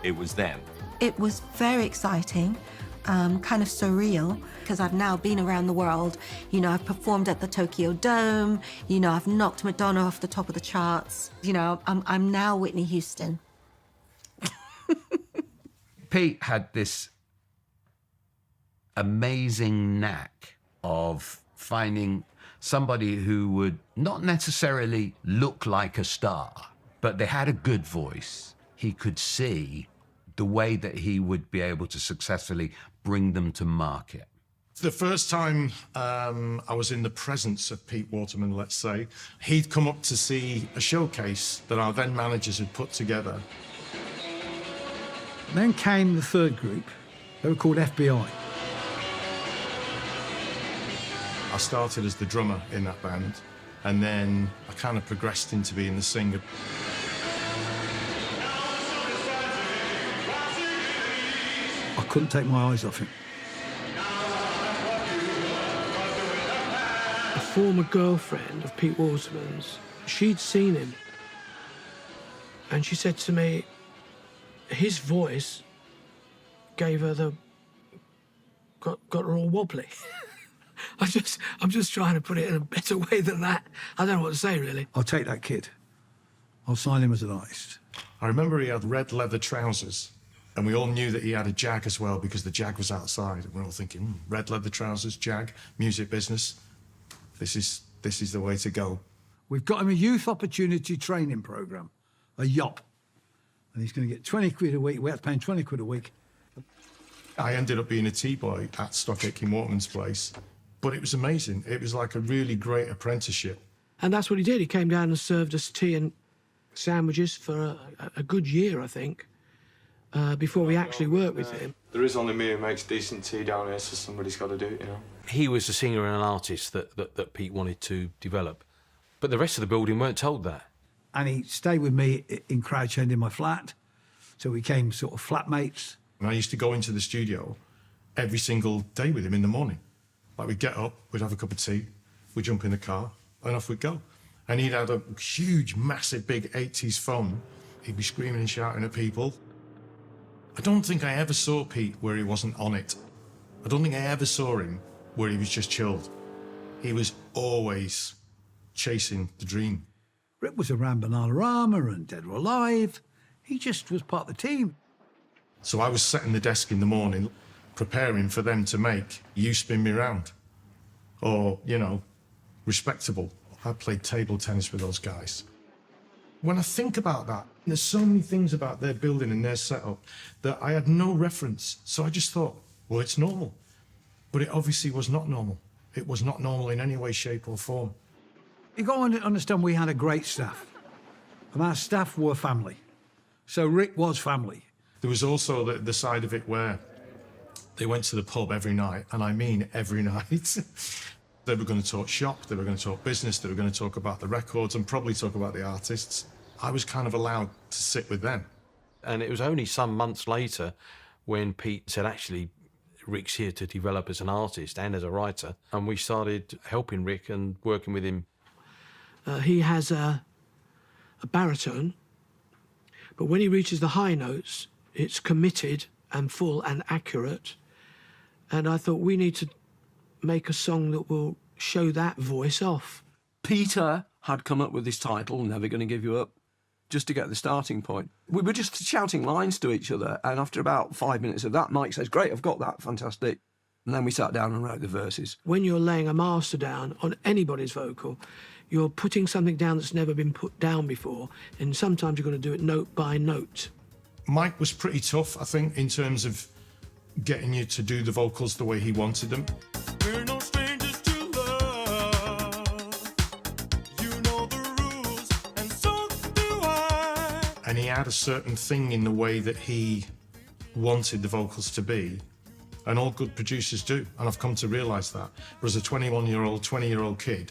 it was them. It was very exciting, kind of surreal, because I've now been around the world. You know, I've performed at the Tokyo Dome. You know, I've knocked Madonna off the top of the charts. You know, I'm now Whitney Houston. Pete had this amazing knack of finding somebody who would not necessarily look like a star, but they had a good voice. He could see the way that he would be able to successfully bring them to market. The first time I was in the presence of Pete Waterman, let's say, he'd come up to see a showcase that our then managers had put together. Then came the third group. They were called FBI. I started as the drummer in that band, and then I kind of progressed into being the singer. I couldn't take my eyes off him. A former girlfriend of Pete Waterman's, she'd seen him, and she said to me, his voice gave her got her all wobbly. I'm just trying to put it in a better way than that. I don't know what to say, really. I'll take that kid. I'll sign him as an artist. I remember he had red leather trousers, and we all knew that he had a Jag as well because the Jag was outside. And we're all thinking, red leather trousers, Jag, music business. This is the way to go. We've got him a youth opportunity training program, a YOP. And he's going to get 20 quid a week. We have to pay him 20 quid a week. I ended up being a T-boy at Stock Aitken Waterman's place, but it was amazing. It was like a really great apprenticeship. And that's what he did. He came down and served us tea and sandwiches for a good year, I think, before we actually worked with him. There is only me who makes decent tea down here, so somebody's got to do it, you know. He was a singer and an artist that Pete wanted to develop, but the rest of the building weren't told that. And he stayed with me in Crouch End in my flat, so we became sort of flatmates. And I used to go into the studio every single day with him in the morning. Like, we'd get up, we'd have a cup of tea, we'd jump in the car, and off we'd go. And he'd had a huge, massive, big 80s phone. He'd be screaming and shouting at people. I don't think I ever saw Pete where he wasn't on it. I don't think I ever saw him where he was just chilled. He was always chasing the dream. Rick was around Bananarama and Dead or Alive. He just was part of the team. So I was setting the desk in the morning, preparing for them to make You Spin Me Round, or, you know, Respectable. I played table tennis with those guys. When I think about that, there's so many things about their building and their setup that I had no reference. So I just thought, well, it's normal. But it obviously was not normal. It was not normal in any way, shape or form. You got to understand we had a great staff. And our staff were family. So Rick was family. There was also the side of it where they went to the pub every night, and I mean every night. They were going to talk shop, they were going to talk business, they were going to talk about the records and probably talk about the artists. I was kind of allowed to sit with them. And it was only some months later when Pete said, actually, Rick's here to develop as an artist and as a writer. And we started helping Rick and working with him. He has a baritone, but when he reaches the high notes, it's committed and full and accurate. And I thought we need to make a song that will show that voice off. Peter had come up with this title, Never Gonna Give You Up, just to get the starting point. We were just shouting lines to each other, and after about 5 minutes of that, Mike says, great, I've got that, fantastic. And then we sat down and wrote the verses. When you're laying a master down on anybody's vocal, you're putting something down that's never been put down before, and sometimes you've got to do it note by note. Mike was pretty tough, I think, in terms of getting you to do the vocals the way he wanted them. We're no strangers to love. You know the rules, and so do I. And he had a certain thing in the way that he wanted the vocals to be. And all good producers do. And I've come to realise that. But as a 21-year-old, 20-year-old kid,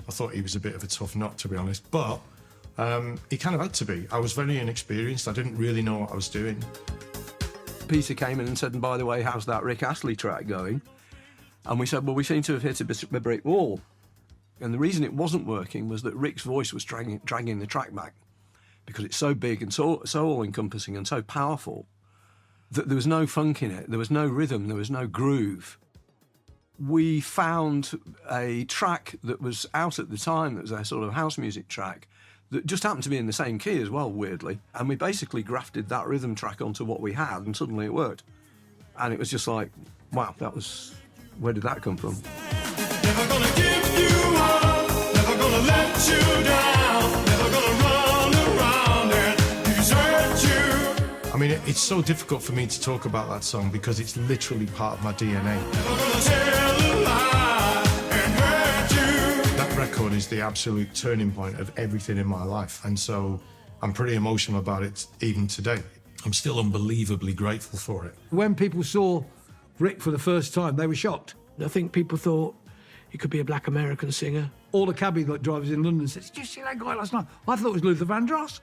I thought he was a bit of a tough nut, to be honest. But he kind of had to be. I was very inexperienced. I didn't really know what I was doing. Peter came in and said, and by the way, how's that Rick Astley track going? And we said, well, we seem to have hit a brick wall. And the reason it wasn't working was that Rick's voice was dragging the track back, because it's so big and so all-encompassing and so powerful that there was no funk in it, there was no rhythm, there was no groove. We found a track that was out at the time, that was a sort of house music track, that just happened to be in the same key as well, weirdly. And we basically grafted that rhythm track onto what we had, and suddenly it worked. And it was just like, wow, where did that come from? Never gonna give you up, never gonna let you down, never gonna run around and desert you. I mean, it's so difficult for me to talk about that song because it's literally part of my DNA. Never gonna tell a lie and hurt you. That record is the absolute turning point of everything in my life. And so I'm pretty emotional about it even today. I'm still unbelievably grateful for it. When people saw Rick for the first time, they were shocked. I think people thought he could be a black American singer. All the cabbie drivers in London said, did you see that guy last night? I thought it was Luther Vandross.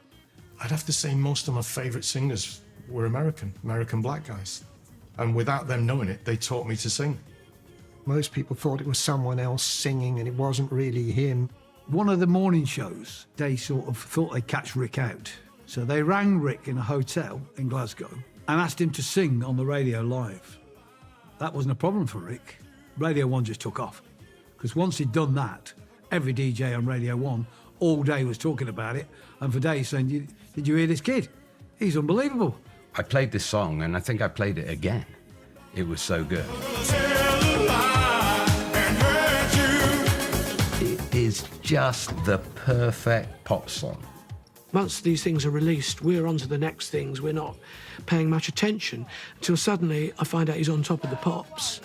I'd have to say most of my favourite singers were American black guys. And without them knowing it, they taught me to sing. Most people thought it was someone else singing and it wasn't really him. One of the morning shows, they sort of thought they'd catch Rick out. So they rang Rick in a hotel in Glasgow and asked him to sing on the radio live. That wasn't a problem for Rick. Radio 1 just took off. Because once he'd done that, every DJ on Radio 1 all day was talking about it, and for days saying, did you hear this kid? He's unbelievable. I played this song, and I think I played it again. It was so good. It is just the perfect pop song. Once these things are released, we're on to the next things. We're not paying much attention until suddenly I find out he's on top of the pops.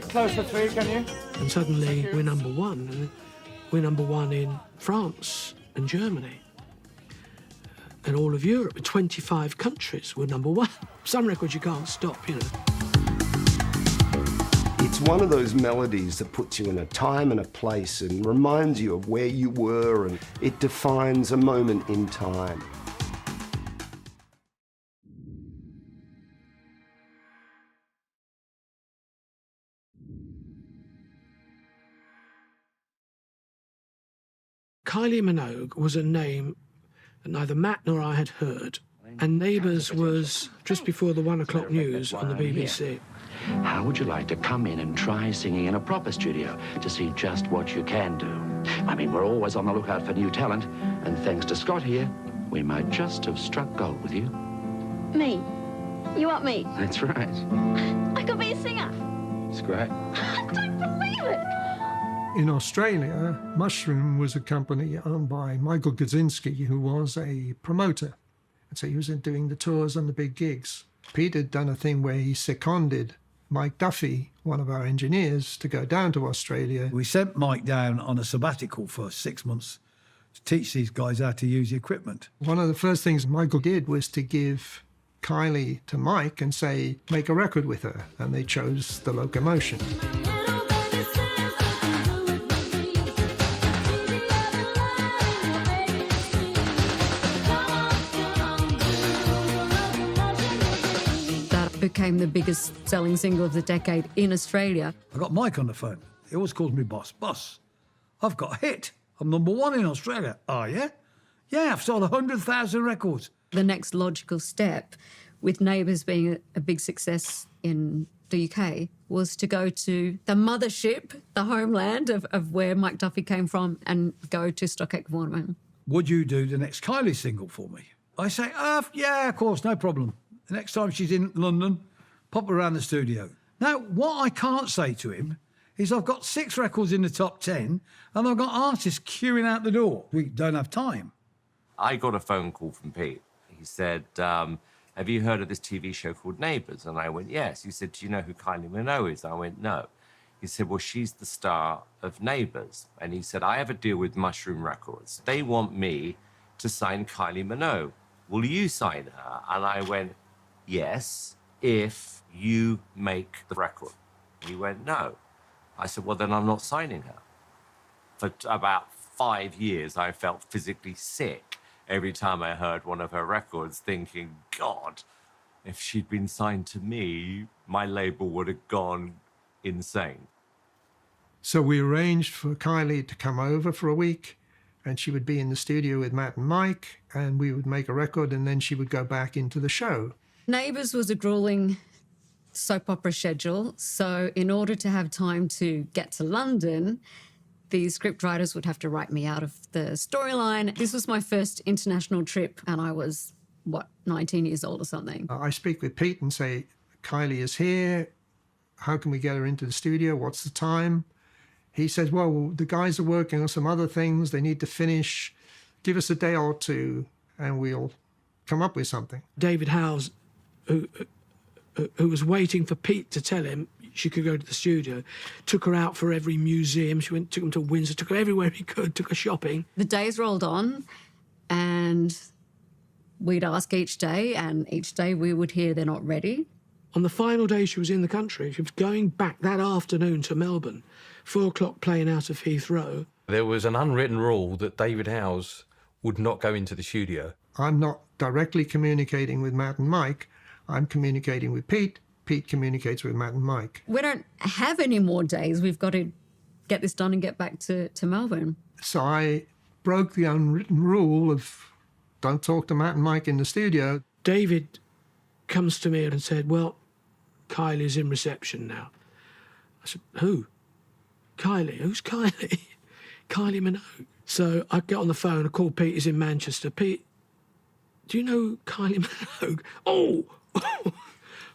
Closer, 3, can you? And suddenly we're number one. And we're number one in France and Germany. And all of Europe, 25 countries, we're number one. Some records you can't stop, you know. It's one of those melodies that puts you in a time and a place and reminds you of where you were, and it defines a moment in time. Kylie Minogue was a name that neither Matt nor I had heard, and Neighbours was just before the 1 o'clock news on the BBC. How would you like to come in and try singing in a proper studio to see just what you can do? I mean, we're always on the lookout for new talent, and thanks to Scott here, we might just have struck gold with you. Me? You want me? That's right. I could be a singer. It's great. I don't believe it. In Australia, Mushroom was a company owned by Michael Kaczynski, who was a promoter. And so he was doing the tours and the big gigs. Pete had done a thing where he seconded Mike Duffy, one of our engineers, to go down to Australia. We sent Mike down on a sabbatical for 6 months to teach these guys how to use the equipment. One of the first things Michael did was to give Kylie to Mike and say, make a record with her. And they chose The Locomotion. Became the biggest selling single of the decade in Australia. I got Mike on the phone. He always calls me boss. Boss, I've got a hit. I'm number one in Australia. Oh, yeah? Yeah, I've sold 100,000 records. The next logical step, with Neighbours being a big success in the UK, was to go to the mothership, the homeland of where Mike Duffy came from, and go to Aitken Waterman. Would you do the next Kylie single for me? I say, yeah, of course, no problem. The next time she's in London, pop her around the studio. Now, what I can't say to him is I've got 6 records in the top 10 and I've got artists queuing out the door. We don't have time. I got a phone call from Pete. He said, have you heard of this TV show called Neighbours? And I went, yes. He said, do you know who Kylie Minogue is? I went, no. He said, well, she's the star of Neighbours. And he said, I have a deal with Mushroom Records. They want me to sign Kylie Minogue. Will you sign her? And I went, yes, if you make the record. He went, no. I said, well, then I'm not signing her. For about 5 years, I felt physically sick every time I heard one of her records, thinking, God, if she'd been signed to me, my label would have gone insane. So we arranged for Kylie to come over for a week, and she would be in the studio with Matt and Mike, and we would make a record, and then she would go back into the show. Neighbours was a grueling soap opera schedule, so in order to have time to get to London, the scriptwriters would have to write me out of the storyline. This was my first international trip, and I was, 19 years old or something. I speak with Pete and say, Kylie is here. How can we get her into the studio? What's the time? He says, well, the guys are working on some other things. They need to finish. Give us a day or two, and we'll come up with something. David Howes, who was waiting for Pete to tell him she could go to the studio, took her out for every museum. Took him to Windsor, took her everywhere he could, took her shopping. The days rolled on, and we'd ask each day, and each day we would hear they're not ready. On the final day she was in the country, she was going back that afternoon to Melbourne, 4 o'clock plane out of Heathrow. There was an unwritten rule that David Howes would not go into the studio. I'm not directly communicating with Matt and Mike. I'm communicating with Pete. Pete communicates with Matt and Mike. We don't have any more days. We've got to get this done and get back to Melbourne. So I broke the unwritten rule of don't talk to Matt and Mike in the studio. David comes to me and said, well, Kylie's in reception now. I said, who? Kylie? Who's Kylie? Kylie Minogue. So I get on the phone, I call Pete, he's in Manchester. Pete, do you know Kylie Minogue? Oh,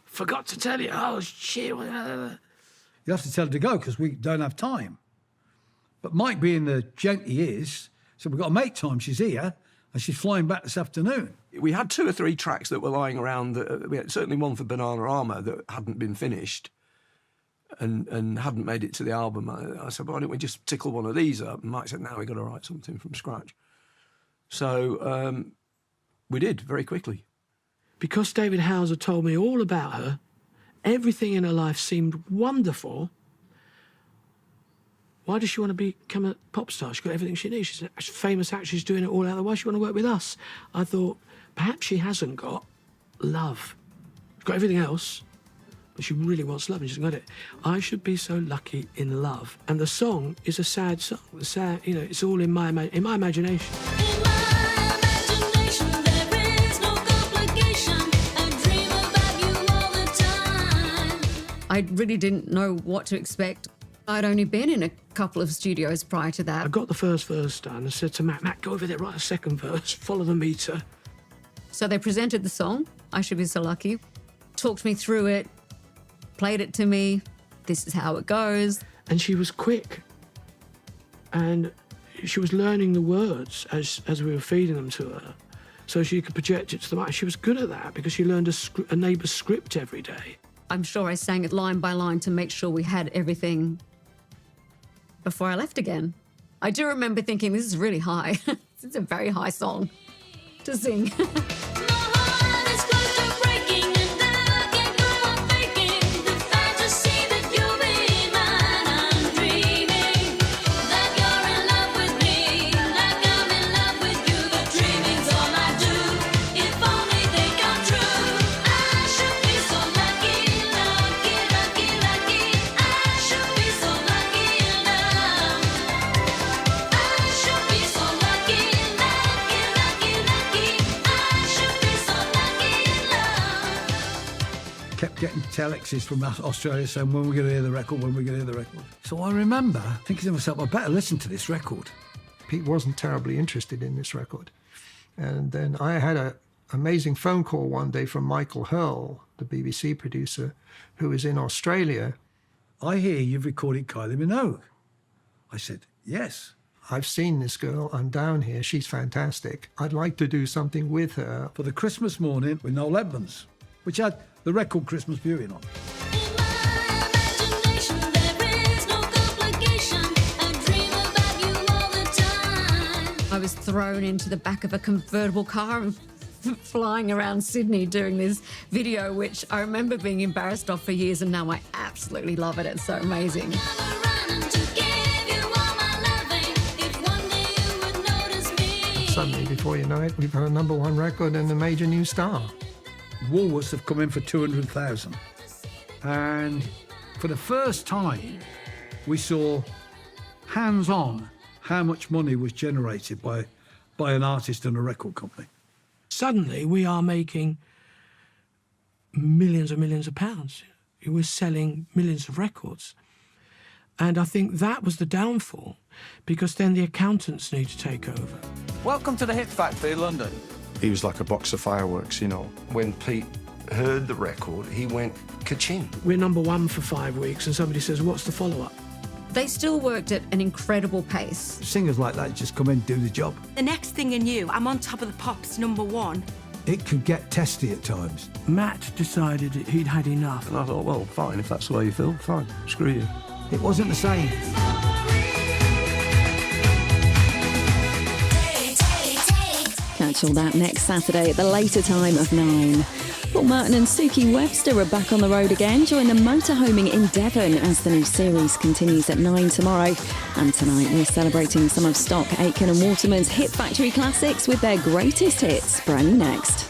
forgot to tell you. Oh, shit. You have to tell her to go because we don't have time. But Mike, being the gent he is, said, we've got to make time. She's here and she's flying back this afternoon. We had 2 or 3 tracks that were lying around. We had certainly one for Banana Armour that hadn't been finished and hadn't made it to the album. I said, why don't we just tickle one of these up? And Mike said, no, we've got to write something from scratch. So we did very quickly. Because David Howes had told me all about her, everything in her life seemed wonderful. Why does she want to become a pop star? She's got everything she needs. She's a famous actress, she's doing it all out. Why does she want to work with us? I thought, perhaps she hasn't got love. She's got everything else, but she really wants love and she hasn't got it. I should be so lucky in love. And the song is a sad song. The sad, it's all in my imagination. I really didn't know what to expect. I'd only been in a couple of studios prior to that. I got the first verse done and said to Matt, go over there, write a second verse, follow the meter. So they presented the song, I Should Be So Lucky, talked me through it, played it to me, this is how it goes. And she was quick. And she was learning the words as we were feeding them to her, so she could project it to the mic. She was good at that because she learned a neighbour's script every day. I'm sure I sang it line by line to make sure we had everything before I left again. I do remember thinking, this is really high. It's a very high song to sing. Kept getting telexes from Australia saying, when we're going to hear the record, when we're going to hear the record. So I remember thinking to myself, I better listen to this record. Pete wasn't terribly interested in this record. And then I had a amazing phone call one day from Michael Hurl, the BBC producer, who is in Australia. I hear you've recorded Kylie Minogue. I said, yes. I've seen this girl. I'm down here. She's fantastic. I'd like to do something with her. For the Christmas morning with Noel Edmonds, which had the record Christmas viewing on. I was thrown into the back of a convertible car and flying around Sydney doing this video, which I remember being embarrassed of for years, and now I absolutely love it. It's so amazing. Suddenly, before you know it, we've got a #1 record and a major new star. Woolworths have come in for 200,000. And for the first time, we saw hands-on how much money was generated by an artist and a record company. Suddenly, we are making millions and millions of pounds. We're selling millions of records. And I think that was the downfall, because then the accountants need to take over. Welcome to the Hit Factory, London. He was like a box of fireworks, you know. When Pete heard the record, he went ka-ching. We're #1 for 5 weeks, and somebody says, what's the follow-up? They still worked at an incredible pace. Singers like that just come in and do the job. The next thing I knew, I'm on top of the pops, #1. It could get testy at times. Matt decided he'd had enough. And I thought, well, fine, if that's the way you feel, fine, screw you. It wasn't the same. Catch all that next Saturday at the later time of 9. Paul Merton and Suki Webster are back on the road again. Join them motorhoming in Devon as the new series continues at 9 tomorrow. And tonight we're celebrating some of Stock, Aitken and Waterman's Hit Factory classics with their greatest hits, brand new next.